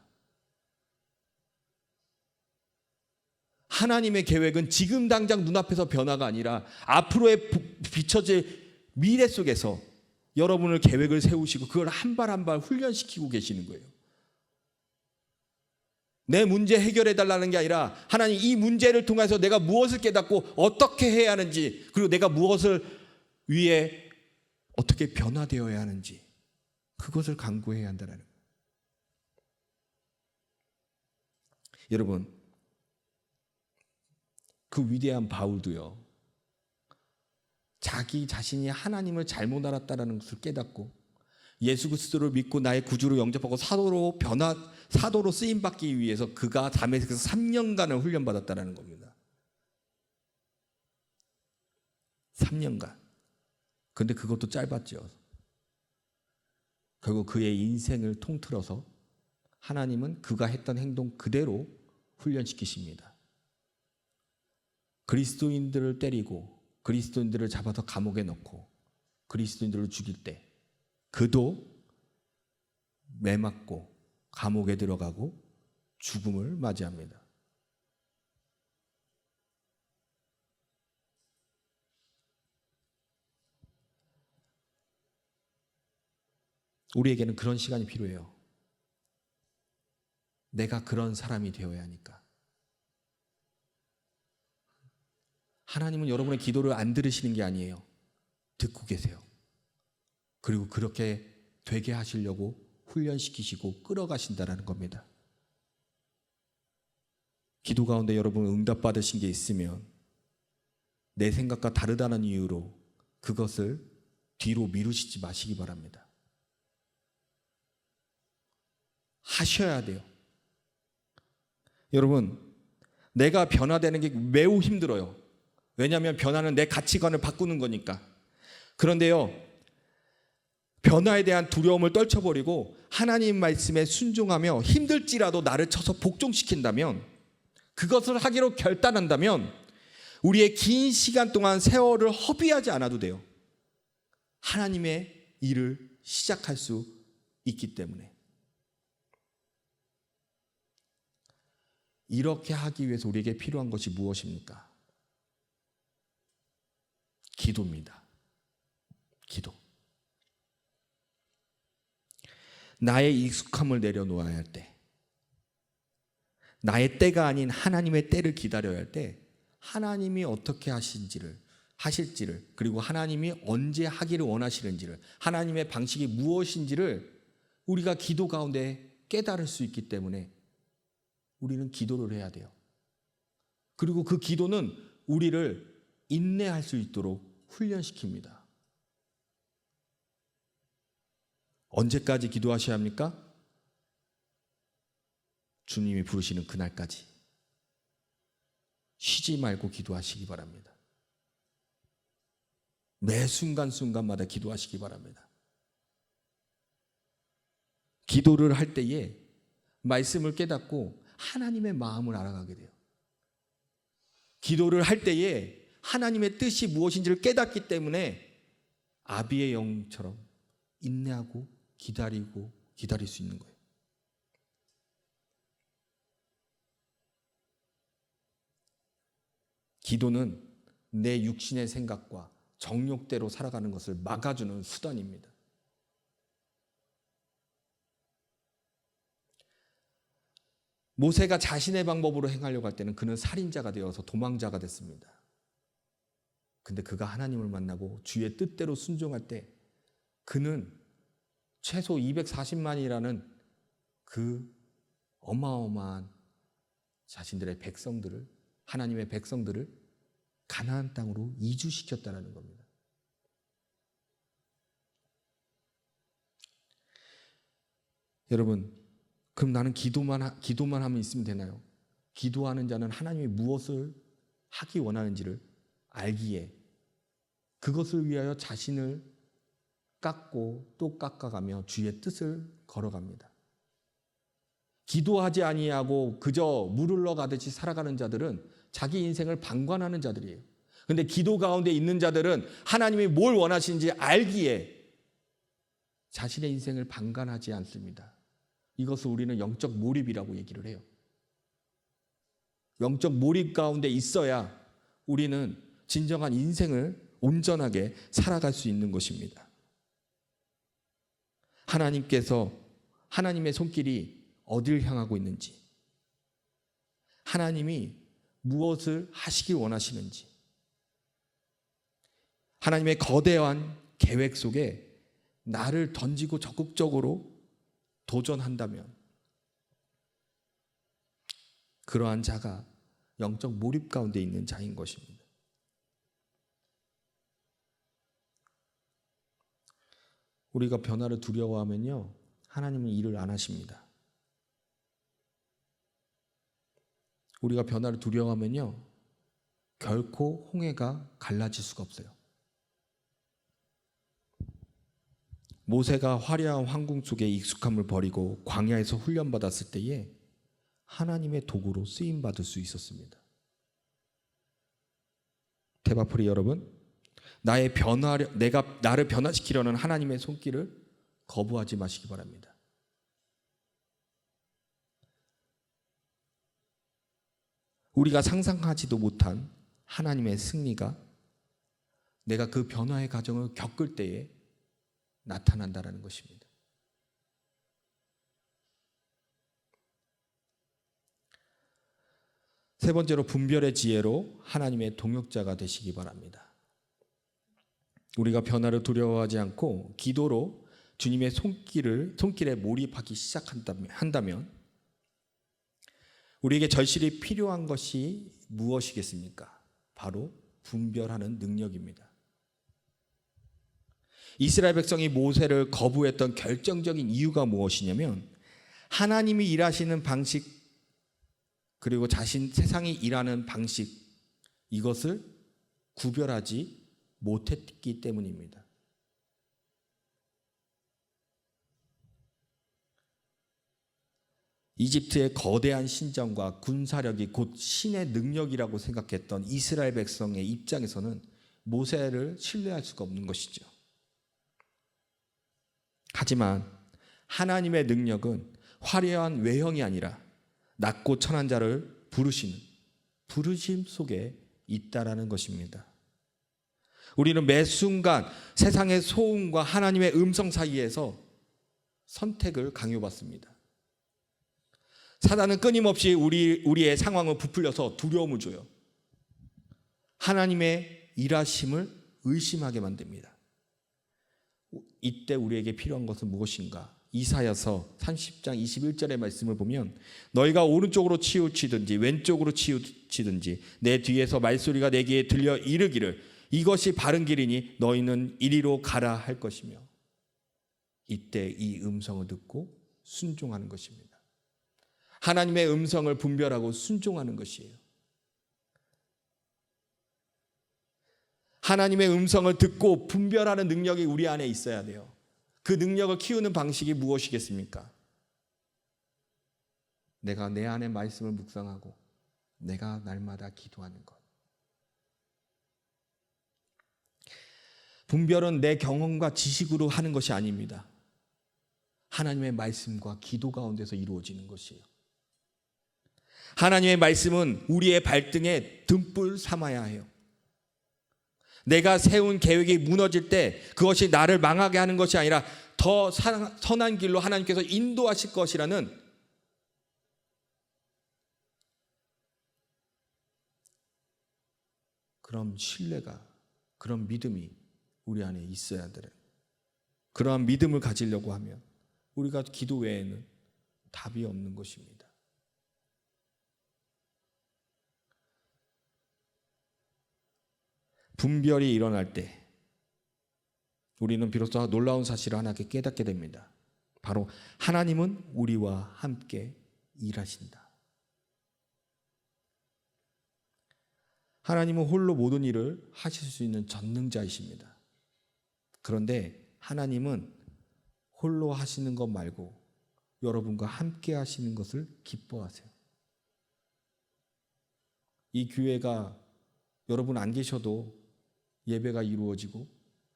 하나님의 계획은 지금 당장 눈앞에서 변화가 아니라 앞으로의 비춰질 미래 속에서 여러분을 계획을 세우시고 그걸 한 발 한 발 훈련시키고 계시는 거예요. 내 문제 해결해 달라는 게 아니라 하나님 이 문제를 통해서 내가 무엇을 깨닫고 어떻게 해야 하는지, 그리고 내가 무엇을 위해 어떻게 변화되어야 하는지, 그것을 강구해야 한다는 거예요. 여러분, 그 위대한 바울도요, 자기 자신이 하나님을 잘못 알았다는 것을 깨닫고 예수 그리스도를 믿고 나의 구주로 영접하고 사도로 쓰임 받기 위해서 그가 다메섹에서 3년간을 훈련받았다는 겁니다. 3년간. 근데 그것도 짧았죠. 결국 그의 인생을 통틀어서 하나님은 그가 했던 행동 그대로 훈련시키십니다. 그리스도인들을 때리고 그리스도인들을 잡아서 감옥에 넣고 그리스도인들을 죽일 때 그도 매맞고 감옥에 들어가고 죽음을 맞이합니다. 우리에게는 그런 시간이 필요해요. 내가 그런 사람이 되어야 하니까. 하나님은 여러분의 기도를 안 들으시는 게 아니에요. 듣고 계세요. 그리고 그렇게 되게 하시려고 훈련시키시고 끌어가신다는 겁니다. 기도 가운데 여러분 응답받으신 게 있으면 내 생각과 다르다는 이유로 그것을 뒤로 미루시지 마시기 바랍니다. 하셔야 돼요. 여러분, 내가 변화되는 게 매우 힘들어요. 왜냐하면 변화는 내 가치관을 바꾸는 거니까. 그런데요, 변화에 대한 두려움을 떨쳐버리고 하나님 말씀에 순종하며 힘들지라도 나를 쳐서 복종시킨다면, 그것을 하기로 결단한다면 우리의 긴 시간 동안 세월을 허비하지 않아도 돼요. 하나님의 일을 시작할 수 있기 때문에. 이렇게 하기 위해서 우리에게 필요한 것이 무엇입니까? 기도입니다. 기도. 나의 익숙함을 내려놓아야 할 때, 나의 때가 아닌 하나님의 때를 기다려야 할 때, 하나님이 어떻게 하실지를, 그리고 하나님이 언제 하기를 원하시는지를, 하나님의 방식이 무엇인지를 우리가 기도 가운데 깨달을 수 있기 때문에 우리는 기도를 해야 돼요. 그리고 그 기도는 우리를 인내할 수 있도록 훈련시킵니다. 언제까지 기도하셔야 합니까? 주님이 부르시는 그날까지 쉬지 말고 기도하시기 바랍니다. 매 순간순간마다 기도하시기 바랍니다. 기도를 할 때에 말씀을 깨닫고 하나님의 마음을 알아가게 돼요. 기도를 할 때에 하나님의 뜻이 무엇인지를 깨닫기 때문에 아비의 영처럼 인내하고 기다릴 수 있는 거예요. 기도는 내 육신의 생각과 정욕대로 살아가는 것을 막아주는 수단입니다. 모세가 자신의 방법으로 행하려고 할 때는 그는 살인자가 되어서 도망자가 됐습니다. 근데 그가 하나님을 만나고 주의 뜻대로 순종할 때 그는 최소 240만이라는 그 어마어마한 자신들의 백성들을, 하나님의 백성들을 가나안 땅으로 이주시켰다는 겁니다. 여러분, 그럼 나는 기도만 하면 있으면 되나요? 기도하는 자는 하나님이 무엇을 하기 원하는지를 알기에 그것을 위하여 자신을 깎고 또 깎아가며 주의 뜻을 걸어갑니다. 기도하지 아니하고 그저 물 흘러가듯이 살아가는 자들은 자기 인생을 방관하는 자들이에요. 그런데 기도 가운데 있는 자들은 하나님이 뭘 원하시는지 알기에 자신의 인생을 방관하지 않습니다. 이것을 우리는 영적 몰입이라고 얘기를 해요. 영적 몰입 가운데 있어야 우리는 진정한 인생을 온전하게 살아갈 수 있는 것입니다. 하나님께서 하나님의 손길이 어딜 향하고 있는지, 하나님이 무엇을 하시길 원하시는지, 하나님의 거대한 계획 속에 나를 던지고 적극적으로 도전한다면 그러한 자가 영적 몰입 가운데 있는 자인 것입니다. 우리가 변화를 두려워하면요, 하나님은 일을 안 하십니다. 우리가 변화를 두려워하면요, 결코 홍해가 갈라질 수가 없어요. 모세가 화려한 황궁 속에 익숙함을 버리고 광야에서 훈련받았을 때에 하나님의 도구로 쓰임받을 수 있었습니다. 대바프리 여러분, 나를 변화시키려는 하나님의 손길을 거부하지 마시기 바랍니다. 우리가 상상하지도 못한 하나님의 승리가 내가 그 변화의 과정을 겪을 때에 나타난다는 것입니다. 세 번째로, 분별의 지혜로 하나님의 동역자가 되시기 바랍니다. 우리가 변화를 두려워하지 않고 기도로 주님의 손길에 몰입하기 시작한다면 우리에게 절실히 필요한 것이 무엇이겠습니까? 바로 분별하는 능력입니다. 이스라엘 백성이 모세를 거부했던 결정적인 이유가 무엇이냐면 하나님이 일하시는 방식, 그리고 세상이 일하는 방식, 이것을 구별하지 못했기 때문입니다. 이집트의 거대한 신전과 군사력이 곧 신의 능력이라고 생각했던 이스라엘 백성의 입장에서는 모세를 신뢰할 수가 없는 것이죠. 하지만 하나님의 능력은 화려한 외형이 아니라 낮고 천한 자를 부르시는 부르심 속에 있다라는 것입니다. 우리는 매 순간 세상의 소음과 하나님의 음성 사이에서 선택을 강요받습니다. 사단은 끊임없이 우리의 상황을 부풀려서 두려움을 줘요. 하나님의 일하심을 의심하게 만듭니다. 이때 우리에게 필요한 것은 무엇인가? 이사야서 30장 21절의 말씀을 보면 너희가 오른쪽으로 치우치든지 왼쪽으로 치우치든지 내 뒤에서 말소리가 내 귀에 들려 이르기를 이것이 바른 길이니 너희는 이리로 가라 할 것이며, 이때 이 음성을 듣고 순종하는 것입니다. 하나님의 음성을 분별하고 순종하는 것이에요. 하나님의 음성을 듣고 분별하는 능력이 우리 안에 있어야 돼요. 그 능력을 키우는 방식이 무엇이겠습니까? 내가 내 안에 말씀을 묵상하고 내가 날마다 기도하는 것. 분별은 내 경험과 지식으로 하는 것이 아닙니다. 하나님의 말씀과 기도 가운데서 이루어지는 것이에요. 하나님의 말씀은 우리의 발등에 등불 삼아야 해요. 내가 세운 계획이 무너질 때 그것이 나를 망하게 하는 것이 아니라 더 선한 길로 하나님께서 인도하실 것이라는 그런 신뢰가, 그런 믿음이 우리 안에 있어야 돼요. 그러한 믿음을 가지려고 하면 우리가 기도 외에는 답이 없는 것입니다. 분별이 일어날 때 우리는 비로소 놀라운 사실을 하나님께 깨닫게 됩니다. 바로 하나님은 우리와 함께 일하신다. 하나님은 홀로 모든 일을 하실 수 있는 전능자이십니다. 그런데 하나님은 홀로 하시는 것 말고 여러분과 함께 하시는 것을 기뻐하세요. 이 교회가 여러분 안 계셔도 예배가 이루어지고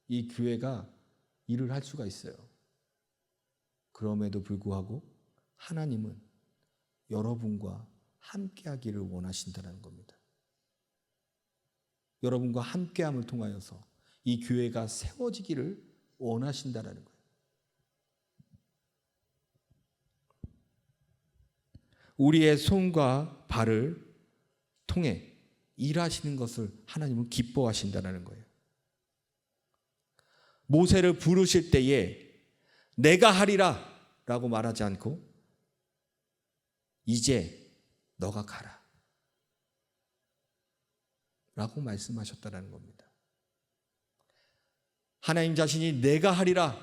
이 교회가 일을 할 수가 있어요. 그럼에도 불구하고 하나님은 여러분과 함께 하기를 원하신다는 겁니다. 여러분과 함께함을 통하여서 이 교회가 세워지기를 원하신다는 거예요. 우리의 손과 발을 통해 일하시는 것을 하나님은 기뻐하신다는 거예요. 모세를 부르실 때에 내가 하리라 라고 말하지 않고 이제 너가 가라 라고 말씀하셨다는 겁니다. 하나님 자신이 내가 하리라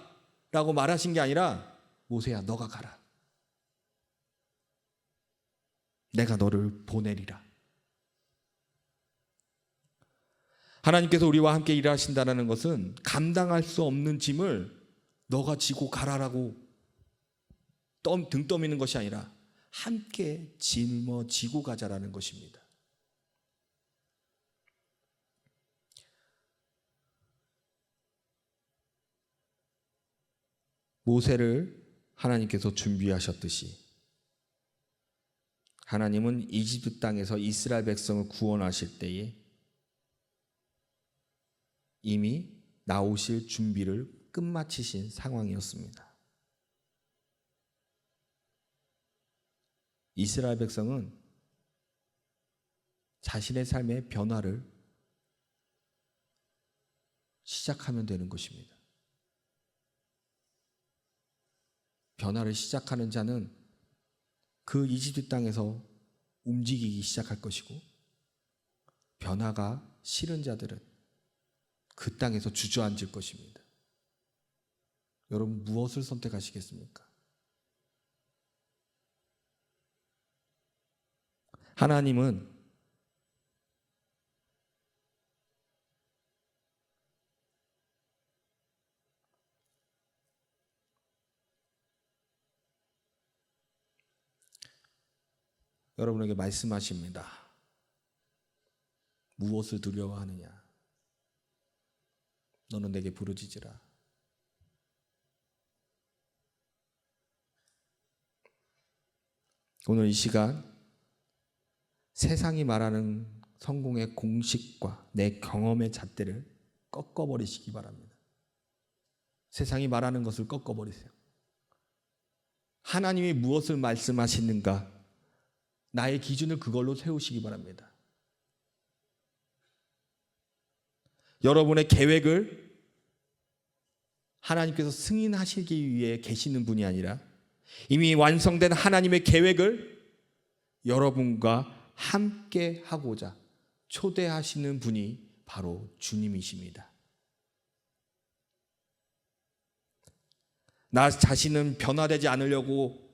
라고 말하신 게 아니라 모세야 너가 가라. 내가 너를 보내리라. 하나님께서 우리와 함께 일하신다는 것은 감당할 수 없는 짐을 너가 지고 가라라고 등 떠미는 것이 아니라 함께 짊어지고 가자라는 것입니다. 모세를 하나님께서 준비하셨듯이 하나님은 이집트 땅에서 이스라엘 백성을 구원하실 때에 이미 나오실 준비를 끝마치신 상황이었습니다. 이스라엘 백성은 자신의 삶의 변화를 시작하면 되는 것입니다. 변화를 시작하는 자는 그 이집트 땅에서 움직이기 시작할 것이고, 변화가 싫은 자들은 그 땅에서 주저앉을 것입니다. 여러분 무엇을 선택하시겠습니까? 하나님은 여러분에게 말씀하십니다. 무엇을 두려워하느냐? 너는 내게 부르짖으라. 오늘 이 시간 세상이 말하는 성공의 공식과 내 경험의 잣대를 꺾어버리시기 바랍니다. 세상이 말하는 것을 꺾어버리세요. 하나님이 무엇을 말씀하시는가, 나의 기준을 그걸로 세우시기 바랍니다. 여러분의 계획을 하나님께서 승인하시기 위해 계시는 분이 아니라 이미 완성된 하나님의 계획을 여러분과 함께 하고자 초대하시는 분이 바로 주님이십니다. 나 자신은 변화되지 않으려고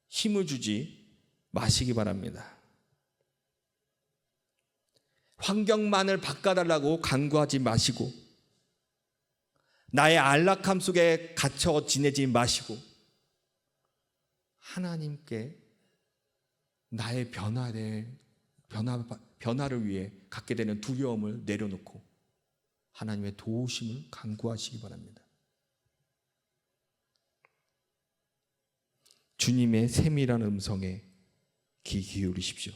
힘을 주지 마시기 바랍니다. 환경만을 바꿔달라고 간구하지 마시고, 나의 안락함 속에 갇혀 지내지 마시고, 하나님께 나의 변화를 위해 갖게 되는 두려움을 내려놓고 하나님의 도우심을 간구하시기 바랍니다. 주님의 세밀한 음성에 귀 기울이십시오.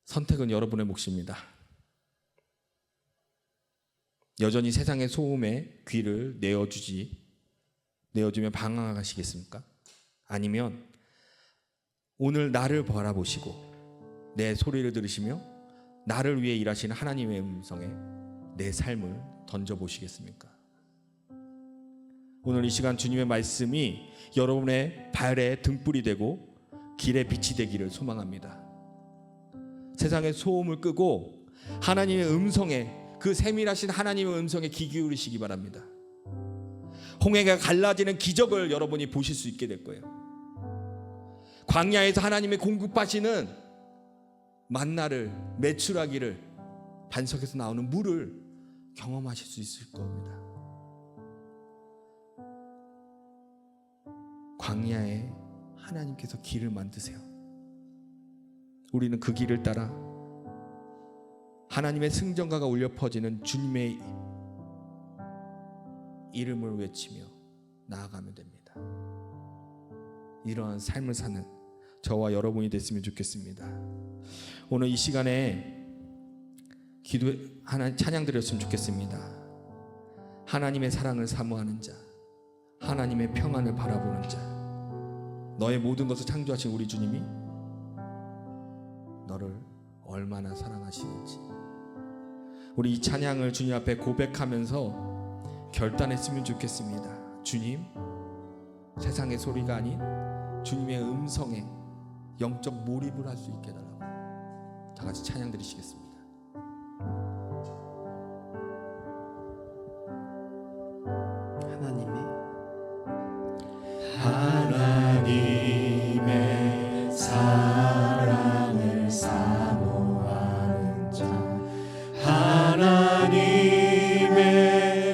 선택은 여러분의 몫입니다. 여전히 세상의 소음에 귀를 내어주며 방황하시겠습니까? 아니면 오늘 나를 바라보시고 내 소리를 들으시며 나를 위해 일하시는 하나님의 음성에 내 삶을 던져보시겠습니까? 오늘 이 시간 주님의 말씀이 여러분의 발에 등불이 되고 길에 빛이 되기를 소망합니다. 세상의 소음을 끄고 하나님의 음성에, 그 세밀하신 하나님의 음성에 귀 기울이시기 바랍니다. 홍해가 갈라지는 기적을 여러분이 보실 수 있게 될 거예요. 광야에서 하나님의 공급하시는 만나를, 메추라기를, 반석에서 나오는 물을 경험하실 수 있을 겁니다. 광야에 하나님께서 길을 만드세요. 우리는 그 길을 따라 하나님의 승전가가 울려 퍼지는 주님의 이름을 외치며 나아가면 됩니다. 이러한 삶을 사는 저와 여러분이 됐으면 좋겠습니다. 오늘 이 시간에 찬양 드렸으면 좋겠습니다. 하나님의 사랑을 사모하는 자, 하나님의 평안을 바라보는 자, 너의 모든 것을 창조하신 우리 주님이 너를 얼마나 사랑하시는지, 우리 이 찬양을 주님 앞에 고백하면서 결단했으면 좋겠습니다. 주님, 세상의 소리가 아닌 주님의 음성에 영적 몰입을 할 수 있게 해달라고. 다 같이 찬양 드리시겠습니다. 하나님의 사랑을 사모하는 자, 하나님의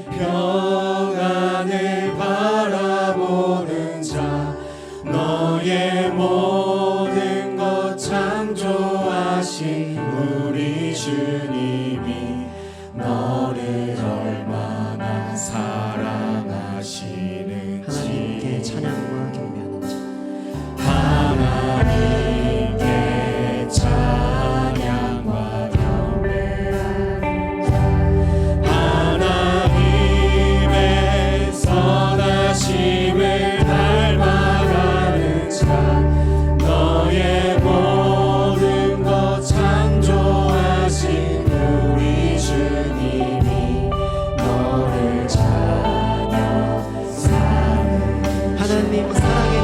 평안을 바라보는 자, 너의 모든 것 창조하신 우리 주님이 너를 얼마나 사랑하시는지 하나님께 찬양과 경배하는 자, 하나님께 찬양과 경배하는 자, 하나님의 선하심을 닮아가는 자, 너의 모든 것 창조하신 우리 주님이 너를 찬양 사는 하나님 사랑의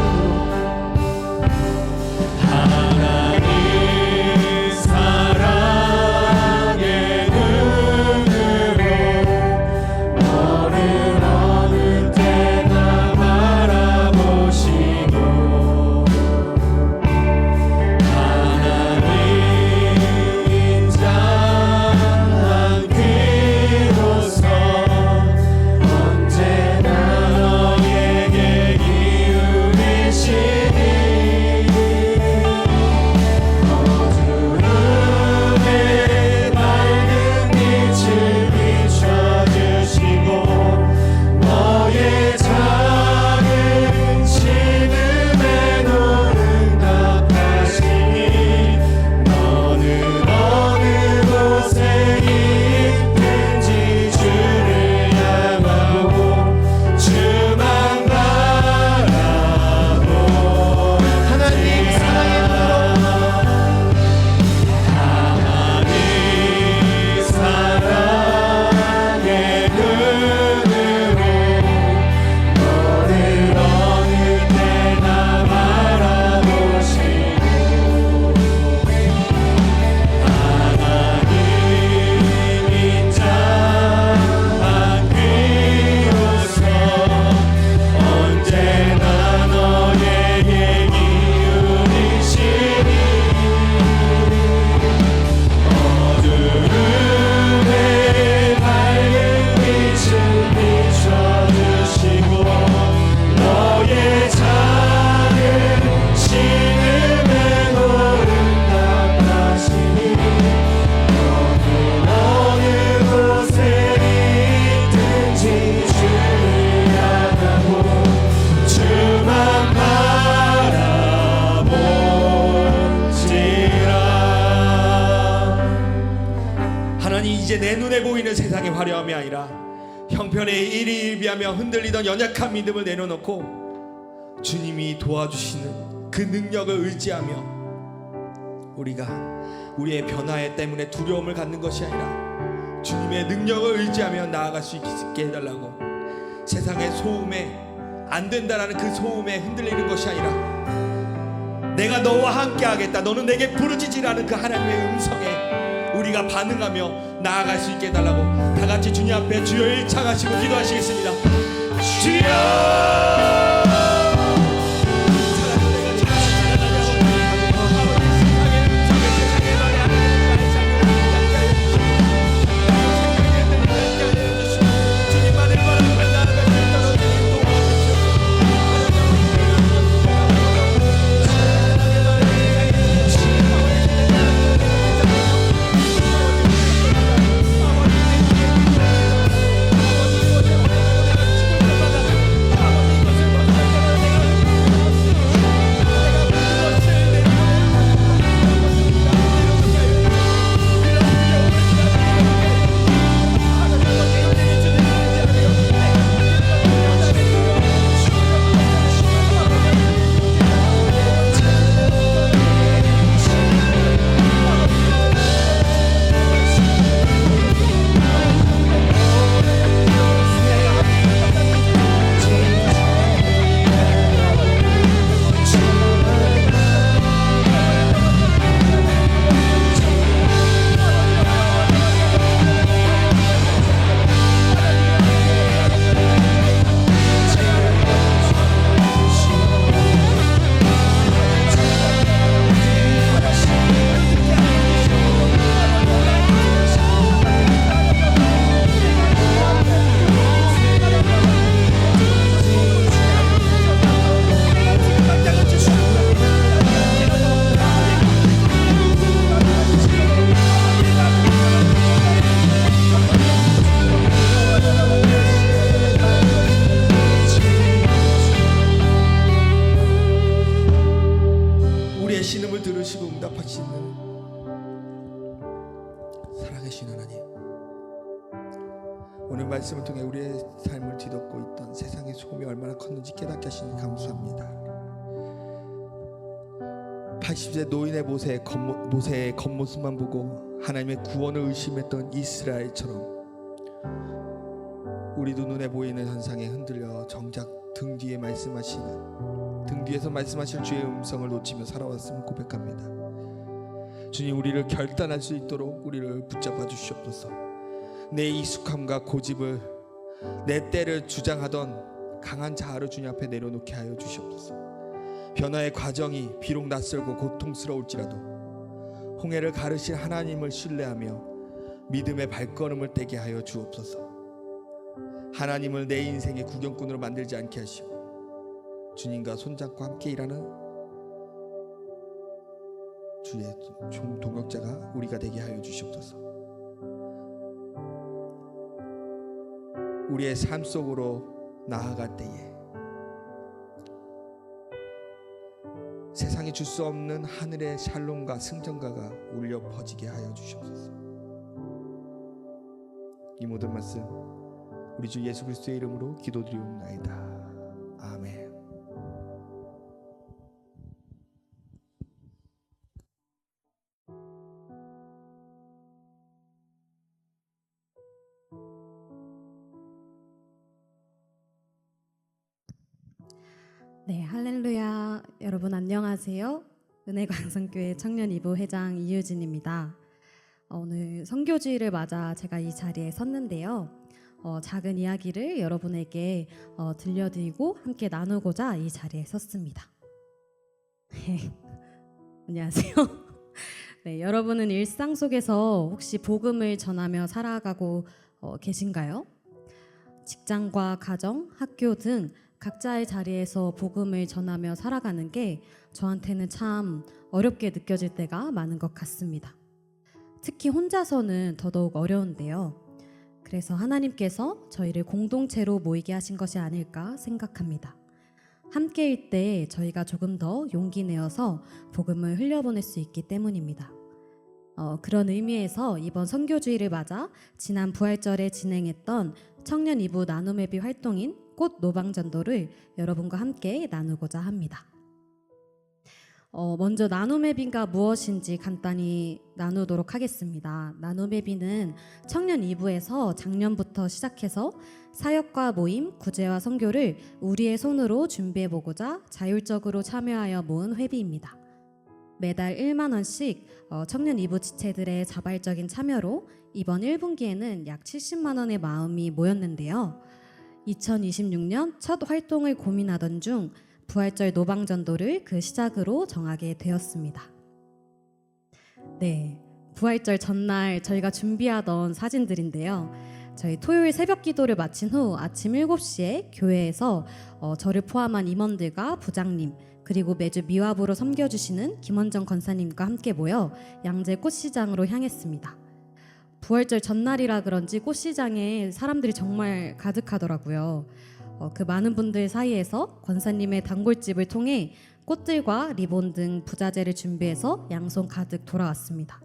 이제 내 눈에 보이는 세상의 화려함이 아니라 형편에 일희일비하며 흔들리던 연약한 믿음을 내려놓고 주님이 도와주시는 그 능력을 의지하며 우리가 우리의 변화에 때문에 두려움을 갖는 것이 아니라 주님의 능력을 의지하며 나아갈 수 있게 해달라고, 세상의 소음에 안 된다라는 그 소음에 흔들리는 것이 아니라 내가 너와 함께 하겠다, 너는 내게 부르짖으라는 그 하나님의 음성에 우리가 반응하며 나아갈 수 있게 해달라고 다 같이 주님 앞에 주여 일창하시고 기도하시겠습니다. 주여! 오늘 말씀을 통해 우리의 삶을 뒤덮고 있던 세상의 소음이 얼마나 컸는지 깨닫게 하시니 감사합니다. 80세 노인의 모세의 겉모습만 보고 하나님의 구원을 의심했던 이스라엘처럼 우리도 눈에 보이는 현상에 흔들려 정작 등 뒤에서 말씀하실 주의 음성을 놓치며 살아왔음을 고백합니다. 주님, 우리를 결단할 수 있도록 우리를 붙잡아 주시옵소서. 내 익숙함과 고집을, 내 때를 주장하던 강한 자아를 주님 앞에 내려놓게 하여 주시옵소서. 변화의 과정이 비록 낯설고 고통스러울지라도 홍해를 가르실 하나님을 신뢰하며 믿음의 발걸음을 떼게 하여 주옵소서. 하나님을 내 인생의 구경꾼으로 만들지 않게 하시고 주님과 손잡고 함께 일하는 주의 동역자가 우리가 되게 하여 주시옵소서. 우리의 삶 속으로 나아갈 때에 세상이 줄 수 없는 하늘의 샬롬과 승전가가 울려 퍼지게 하여 주시옵소서. 이 모든 말씀 우리 주 예수 그리스도의 이름으로 기도드리옵나이다. 아멘. 네, 할렐루야. 여러분 안녕하세요. 은혜광성교회 청년 2부 회장 이유진입니다. 오늘 선교주일을 맞아 제가 이 자리에 섰는데요. 작은 이야기를 여러분에게 들려드리고 함께 나누고자 이 자리에 섰습니다. 안녕하세요. 네, 여러분은 일상 속에서 혹시 복음을 전하며 살아가고 계신가요? 직장과 가정, 학교 등 각자의 자리에서 복음을 전하며 살아가는 게 저한테는 참 어렵게 느껴질 때가 많은 것 같습니다. 특히 혼자서는 더더욱 어려운데요. 그래서 하나님께서 저희를 공동체로 모이게 하신 것이 아닐까 생각합니다. 함께일 때 저희가 조금 더 용기 내어서 복음을 흘려보낼 수 있기 때문입니다. 그런 의미에서 이번 선교주의를 맞아 지난 부활절에 진행했던 청년 2부 나눔회비 활동인 꽃 노방전도를 여러분과 함께 나누고자 합니다. 먼저 나눔회비가 무엇인지 간단히 나누도록 하겠습니다. 나눔회비는 청년 2부에서 작년부터 시작해서 사역과 모임, 구제와 선교를 우리의 손으로 준비해보고자 자율적으로 참여하여 모은 회비입니다. 매달 1만 원씩 청년 2부 지체들의 자발적인 참여로 이번 1분기에는 약 70만 원의 마음이 모였는데요. 2026년 첫 활동을 고민하던 중 부활절 노방전도를 그 시작으로 정하게 되었습니다. 네, 부활절 전날 저희가 준비하던 사진들인데요. 저희 토요일 새벽 기도를 마친 후 아침 7시에 교회에서 저를 포함한 임원들과 부장님 그리고 매주 미화부로 섬겨주시는 김원정 권사님과 함께 모여 양재 꽃시장으로 향했습니다. 부활절 전날이라 그런지 꽃시장에 사람들이 정말 가득하더라고요. 그 많은 분들 사이에서 권사님의 단골집을 통해 꽃들과 리본 등 부자재를 준비해서 양손 가득 돌아왔습니다.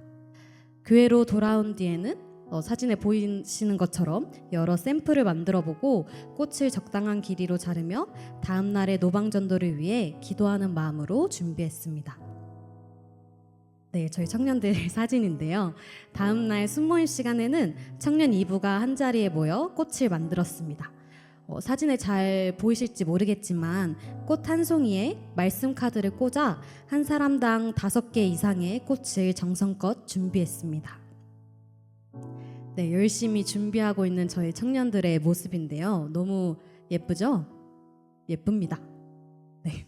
교회로 돌아온 뒤에는 사진에 보이시는 것처럼 여러 샘플을 만들어보고 꽃을 적당한 길이로 자르며 다음 날의 노방전도를 위해 기도하는 마음으로 준비했습니다. 네, 저희 청년들 사진인데요. 다음 날 순모임 시간에는 청년 2부가 한자리에 모여 꽃을 만들었습니다. 사진에 잘 보이실지 모르겠지만 꽃 한 송이에 말씀 카드를 꽂아 한 사람당 5개 이상의 꽃을 정성껏 준비했습니다. 네, 열심히 준비하고 있는 저희 청년들의 모습인데요. 너무 예쁘죠? 예쁩니다. 네.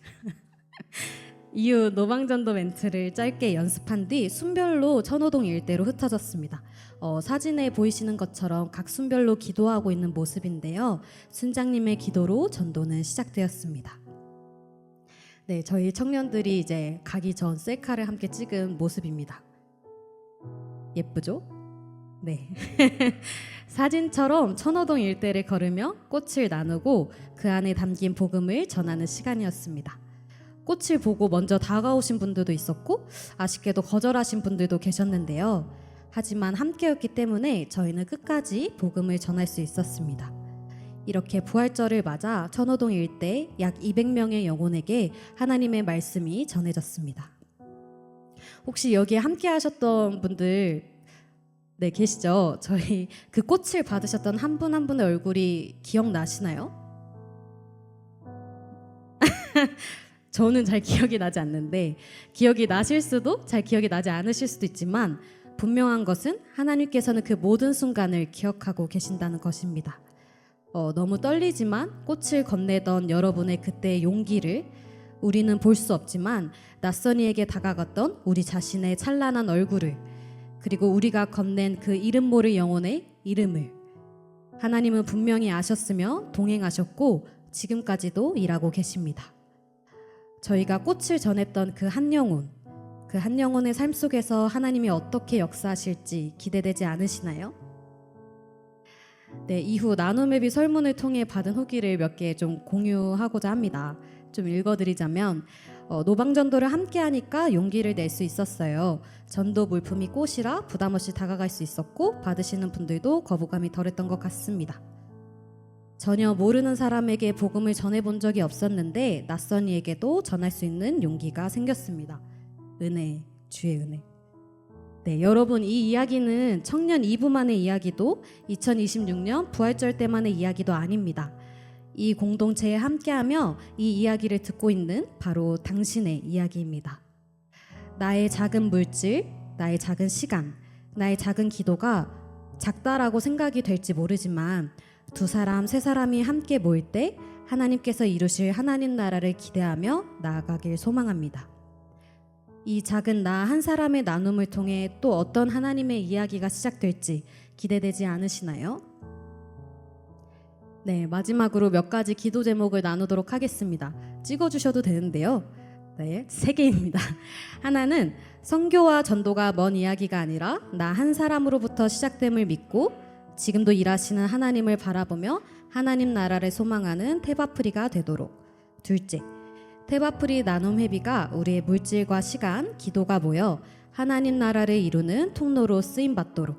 이후 노방전도 멘트를 짧게 연습한 뒤 순별로 천호동 일대로 흩어졌습니다. 사진에 보이시는 것처럼 각 순별로 기도하고 있는 모습인데요. 순장님의 기도로 전도는 시작되었습니다. 네, 저희 청년들이 이제 가기 전 셀카를 함께 찍은 모습입니다. 예쁘죠? 네. 사진처럼 천호동 일대를 걸으며 꽃을 나누고 그 안에 담긴 복음을 전하는 시간이었습니다. 꽃을 보고 먼저 다가오신 분들도 있었고 아쉽게도 거절하신 분들도 계셨는데요. 하지만 함께였기 때문에 저희는 끝까지 복음을 전할 수 있었습니다. 이렇게 부활절을 맞아 천호동 일대 약 200명의 영혼에게 하나님의 말씀이 전해졌습니다. 혹시 여기에 함께 하셨던 분들 네, 계시죠? 저희 그 꽃을 받으셨던 한 분 한 분의 얼굴이 기억나시나요? 저는 잘 기억이 나지 않는데 기억이 나실 수도 잘 기억이 나지 않으실 수도 있지만 분명한 것은 하나님께서는 그 모든 순간을 기억하고 계신다는 것입니다. 너무 떨리지만 꽃을 건네던 여러분의 그때의 용기를 우리는 볼 수 없지만 낯선 이에게 다가갔던 우리 자신의 찬란한 얼굴을 그리고 우리가 건넨 그 이름 모를 영혼의 이름을 하나님은 분명히 아셨으며 동행하셨고 지금까지도 일하고 계십니다. 저희가 꽃을 전했던 그 한 영혼의 삶 속에서 하나님이 어떻게 역사하실지 기대되지 않으시나요? 네, 이후 나눔회비 설문을 통해 받은 후기를 몇 개 좀 공유하고자 합니다. 좀 읽어드리자면 노방전도를 함께 하니까 용기를 낼 수 있었어요. 전도 물품이 꽃이라 부담 없이 다가갈 수 있었고 받으시는 분들도 거부감이 덜했던 것 같습니다. 전혀 모르는 사람에게 복음을 전해본 적이 없었는데 낯선 이에게도 전할 수 있는 용기가 생겼습니다. 은혜, 주의 은혜. 네, 여러분 이 이야기는 청년 2부만의 이야기도 2026년 부활절 때만의 이야기도 아닙니다. 이 공동체에 함께하며 이 이야기를 듣고 있는 바로 당신의 이야기입니다. 나의 작은 물질, 나의 작은 시간, 나의 작은 기도가 작다라고 생각이 될지 모르지만 2사람, 3사람이 함께 모일 때 하나님께서 이루실 하나님 나라를 기대하며 나아가길 소망합니다. 이 작은 나 한 사람의 나눔을 통해 또 어떤 하나님의 이야기가 시작될지 기대되지 않으시나요? 네, 마지막으로 몇 가지 기도 제목을 나누도록 하겠습니다. 찍어주셔도 되는데요. 네, 3개입니다. 하나는 선교와 전도가 먼 이야기가 아니라 나 한 사람으로부터 시작됨을 믿고 지금도 일하시는 하나님을 바라보며 하나님 나라를 소망하는 테바프리가 되도록. 둘째, 테바프리 나눔 회비가 우리의 물질과 시간, 기도가 모여 하나님 나라를 이루는 통로로 쓰임 받도록.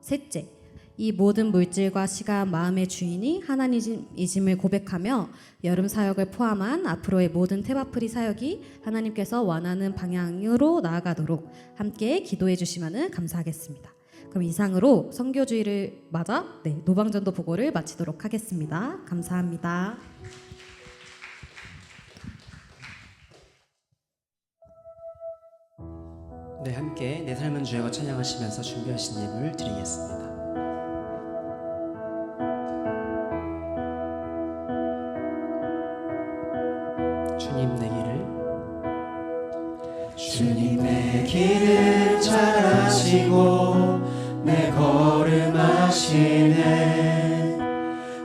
셋째, 이 모든 물질과 시간, 마음의 주인이 하나님이심을 고백하며 여름 사역을 포함한 앞으로의 모든 테바프리 사역이 하나님께서 원하는 방향으로 나아가도록 함께 기도해 주시면 감사하겠습니다. 그럼 이상으로 선교주의를 맞아 노방전도 보고를 마치도록 하겠습니다. 감사합니다. 네, 함께 내 삶은 주야가 찬양하시면서 준비하신 예물 드리겠습니다. 주님 내 길을 주님 내 길을 잘 아시고 내 걸음 아시네.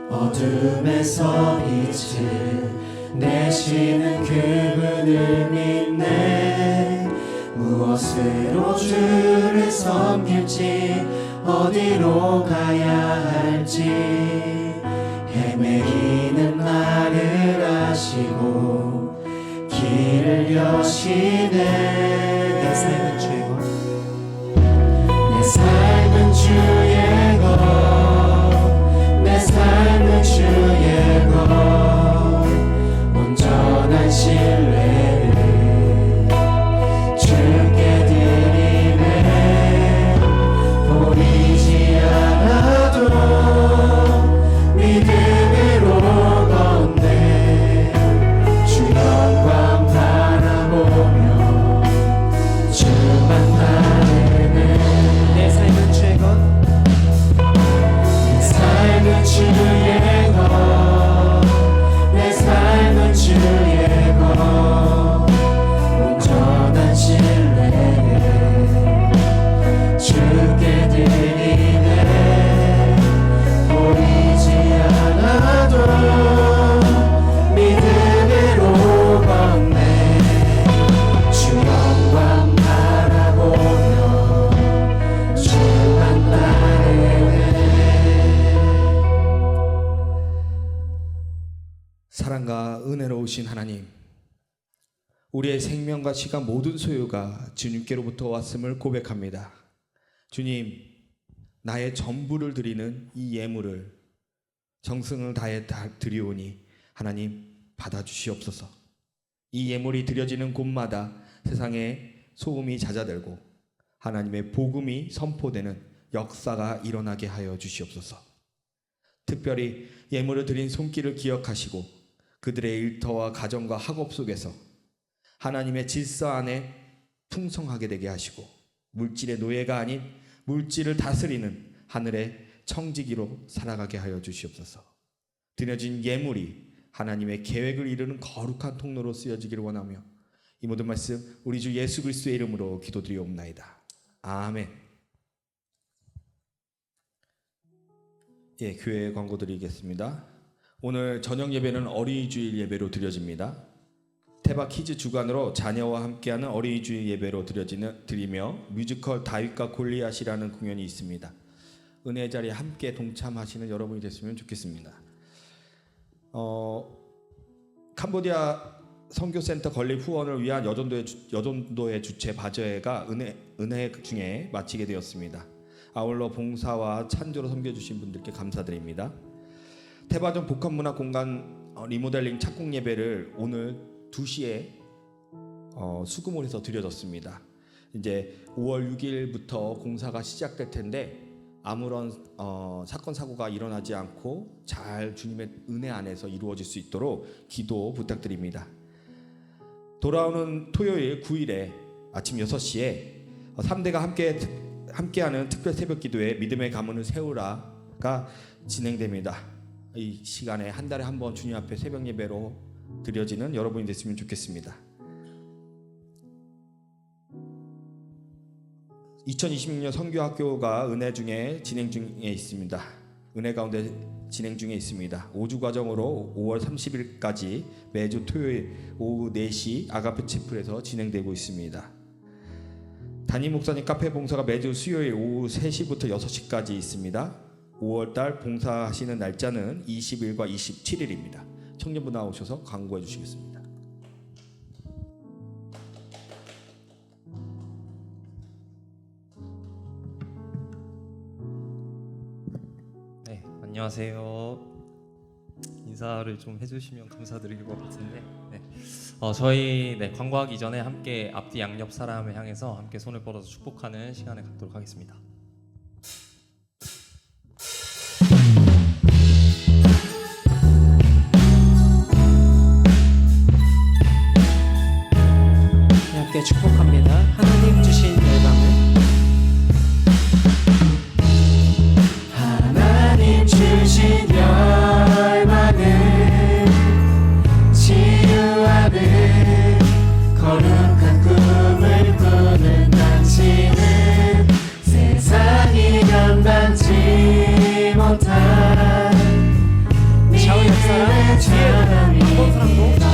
어둠에서 빛을 내시는 그분을 믿네. 무엇으로 주를 섬길지 어디로 가야 할지 헤매이는 나를 아시고 길을 여시네. 내 삶은 주의 것 내 삶은 주의 것, 내 삶은 주의 것, 온전한 신뢰를 주께 드리네. 보이지 않아도 믿음으로 걷네. 주 영광 바라보며 주만 따르네. 내 삶은 주의 것 내 삶은 주의 것, 내 삶은 주의 것, 온전한 신뢰를 주께 드리네. 보이지 않아도 믿음으로 걷네. 주 영광 바라보며 주만 따르네. 사랑과 은혜로우신 하나님, 우리의 생명과 시간 모든 소유가 주님께로부터 왔음을 고백합니다. 주님, 나의 전부를 드리는 이 예물을 정성을 다해 드리오니 하나님 받아주시옵소서. 이 예물이 드려지는 곳마다 세상에 소음이 잦아들고 하나님의 복음이 선포되는 역사가 일어나게 하여 주시옵소서. 특별히 예물을 드린 손길을 기억하시고 그들의 일터와 가정과 학업 속에서 하나님의 질서 안에 풍성하게 되게 하시고 물질의 노예가 아닌 물질을 다스리는 하늘의 청지기로 살아가게 하여 주시옵소서. 드려진 예물이 하나님의 계획을 이루는 거룩한 통로로 쓰여지기를 원하며 이 모든 말씀 우리 주 예수 그리스도의 이름으로 기도드리옵나이다. 아멘. 예, 교회 광고 드리겠습니다. 오늘 저녁 예배는 어린이 주일 예배로 드려집니다. 태바 키즈 주관으로 자녀와 함께하는 어린이 주일 예배로 드리며 뮤지컬 다윗과 골리앗이라는 공연이 있습니다. 은혜의 자리에 함께 동참하시는 여러분이 됐으면 좋겠습니다. 캄보디아 선교센터 건립 후원을 위한 여전도의 주최 바저회가 은혜 중에 마치게 되었습니다. 아울러 봉사와 찬조로 섬겨주신 분들께 감사드립니다. 태바전 복합문화공간 리모델링 착공 예배를 오늘 2시에 수금홀에서 드려졌습니다. 이제 5월 6일부터 공사가 시작될 텐데 아무런 사건 사고가 일어나지 않고 잘 주님의 은혜 안에서 이루어질 수 있도록 기도 부탁드립니다. 돌아오는 토요일 9일에 아침 6시에 3대가 함께하는 특별 새벽 기도회 믿음의 가문을 세우라가 진행됩니다. 이 시간에 한 달에 한 번 주님 앞에 새벽 예배로 드려지는 여러분이 됐으면 좋겠습니다. 2026년 선교학교가 은혜 중에 진행 중에 있습니다. 은혜 가운데 진행 중에 있습니다. 5주 과정으로 5월 30일까지 매주 토요일 오후 4시 아가페 채플에서 진행되고 있습니다. 담임 목사님 카페 봉사가 매주 수요일 오후 3시부터 6시까지 있습니다. 5월달 봉사하시는 날짜는 20일과 27일입니다. 청년부 나오셔서 광고해 주시겠습니다. 안녕하세요. 인사를 좀 해주시면 감사드릴 것 같은데, 네. 저희 광고하기 전에 함께 앞뒤 양옆 사람을 향해서 함께 손을 뻗어서 축복하는 시간을 갖도록 하겠습니다. 함께 축복합니다. 하나님 주신 열방을 하나님 주신 열망을 치유하는 거룩한 꿈을 꾸는 당신은 세상이 감당치 못한 좌우 옆 사람, 뒤에 한번 사람도 축복합니다.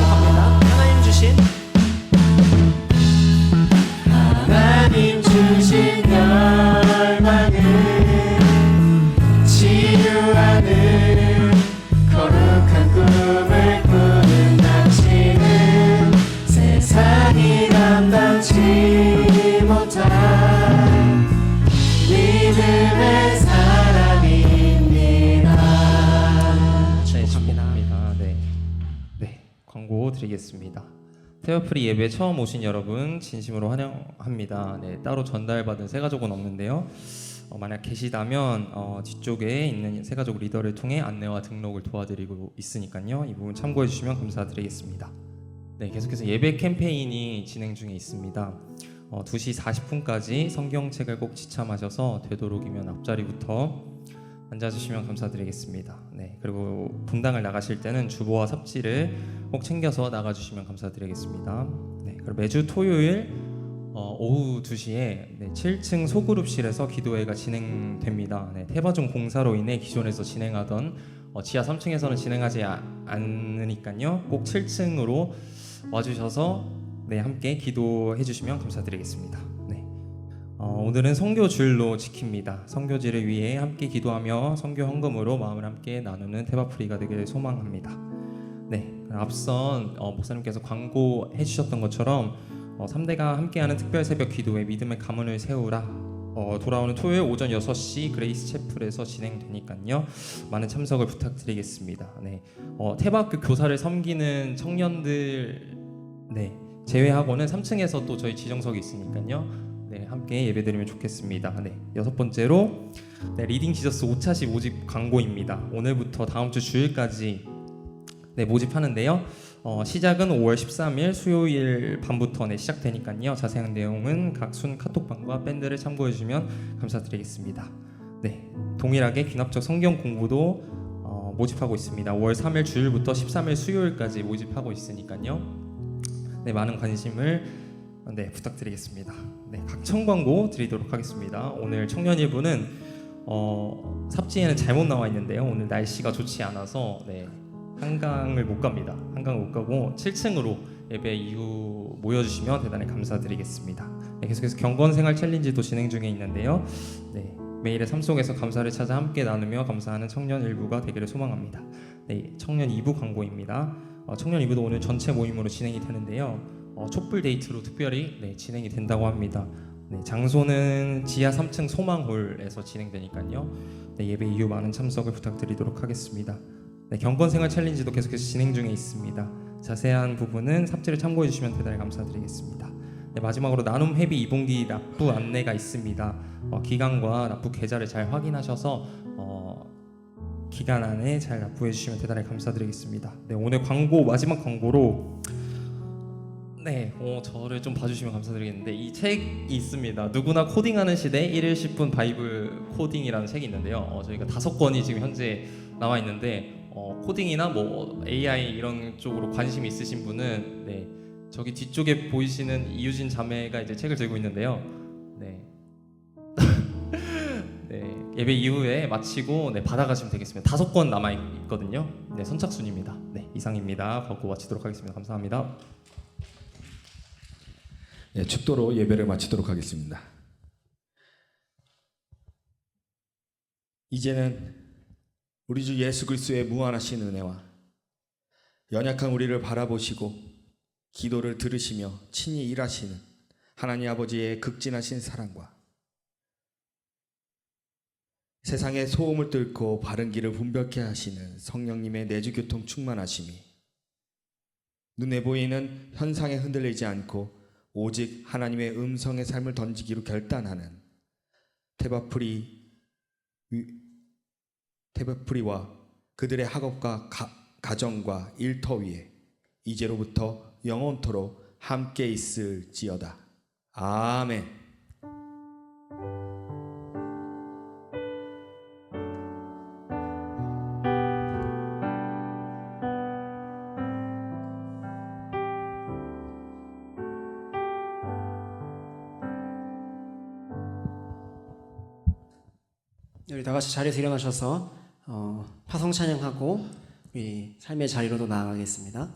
하나님 주신 열망을 치유하는 거룩한 꿈을 꾸는 당신은 세상이 감당치 못한 믿음의 사랑입니다. 축복합니다. 네, 광고 드리겠습니다. 테어프리 예배 처음 오신 여러분 진심으로 환영합니다. 네, 따로 전달받은 새가족은 없는데요. 만약 계시다면 뒤쪽에 있는 새가족 리더를 통해 안내와 등록을 도와드리고 있으니까요. 이 부분 참고해 주시면 감사드리겠습니다. 네, 계속해서 예배 캠페인이 진행 중에 있습니다. 2시 40분까지 성경책을 꼭 지참하셔서 되도록이면 앞자리부터 앉아주시면 감사드리겠습니다. 네, 그리고 분당을 나가실 때는 주보와 삽지를 꼭 챙겨서 나가주시면 감사드리겠습니다. 네, 그리고 매주 토요일 오후 2시에 7층 소그룹실에서 기도회가 진행됩니다. 네, 태바중 공사로 인해 기존에서 진행하던 지하 3층에서는 진행하지 않으니까요. 꼭 7층으로 와주셔서 함께 기도해 주시면 감사드리겠습니다. 네. 오늘은 선교줄로 지킵니다. 선교지를 위해 함께 기도하며 선교 헌금으로 마음을 함께 나누는 테바프리가 되기를 소망합니다. 네, 앞선 목사님께서 광고해 주셨던 것처럼 3대가 함께하는 특별 새벽 기도회 믿음의 가문을 세우라 돌아오는 토요일 오전 6시 그레이스 채플에서 진행되니까요. 많은 참석을 부탁드리겠습니다. 네, 테바학교 교사를 섬기는 청년들 제외하고는 3층에서 또 저희 지정석이 있으니까요. 네, 함께 예배드리면 좋겠습니다. 네, 6번째로 리딩 지저스 5차시 모집 광고입니다. 오늘부터 다음 주 주일까지 모집하는데요. 시작은 5월 13일 수요일 밤부터 시작되니까요. 자세한 내용은 각 순 카톡방과 밴드를 참고해 주시면 감사드리겠습니다. 네, 동일하게 귀납적 성경 공부도 모집하고 있습니다. 5월 3일 주일부터 13일 수요일까지 모집하고 있으니까요. 네, 많은 관심을 부탁드리겠습니다. 네, 각청 광고 드리도록 하겠습니다. 오늘 청년일부는 삽지에는 잘못 나와 있는데요. 오늘 날씨가 좋지 않아서 한강을 못 갑니다. 한강을 못 가고 7층으로 예배 이후 모여주시면 대단히 감사드리겠습니다. 네, 계속해서 경건생활 챌린지도 진행 중에 있는데요. 네, 매일의 삶 속에서 감사를 찾아 함께 나누며 감사하는 청년 일부가 되기를 소망합니다. 네, 청년 2부 광고입니다. 청년 2부도 오늘 전체 모임으로 진행이 되는데요. 촛불 데이트로 특별히 진행이 된다고 합니다. 네, 장소는 지하 3층 소망홀에서 진행되니까요. 네, 예배 이후 많은 참석을 부탁드리도록 하겠습니다. 네, 경건생활 챌린지도 계속해서 진행 중에 있습니다. 자세한 부분은 삽지를 참고해 주시면 대단히 감사드리겠습니다. 네, 마지막으로 나눔 회비 2분기 납부 안내가 있습니다. 기간과 납부 계좌를 잘 확인하셔서 기간 안에 잘 납부해 주시면 대단히 감사드리겠습니다. 네, 오늘 광고 마지막 광고로 저를 좀 봐주시면 감사드리겠는데 이 책이 있습니다. 누구나 코딩하는 시대 1일 10분 바이블 코딩이라는 책이 있는데요. 저희가 5권이 지금 현재 나와 있는데 코딩이나 AI 이런 쪽으로 관심이 있으신 분은 저기 뒤쪽에 보이시는 이유진 자매가 이제 책을 들고 있는데요. 예배 이후에 마치고 받아가시면 되겠습니다. 5권 남아 있거든요. 선착순입니다. 이상입니다. 광고 마치도록 하겠습니다. 감사합니다. 축도로 예배를 마치도록 하겠습니다. 이제는 우리 주 예수 그리스도의 무한하신 은혜와 연약한 우리를 바라보시고 기도를 들으시며 친히 일하시는 하나님 아버지의 극진하신 사랑과 세상의 소음을 뚫고 바른 길을 분별케 하시는 성령님의 내주교통 충만하심이 눈에 보이는 현상에 흔들리지 않고 오직 하나님의 음성의 삶을 던지기로 결단하는 테바프리와 그들의 학업과 가정과 일터 위에 이제로부터 영원토록 함께 있을지어다. 아멘. 우리 다 같이 자리에서 일어나셔서 파송 찬양하고 우리 삶의 자리로도 나아가겠습니다.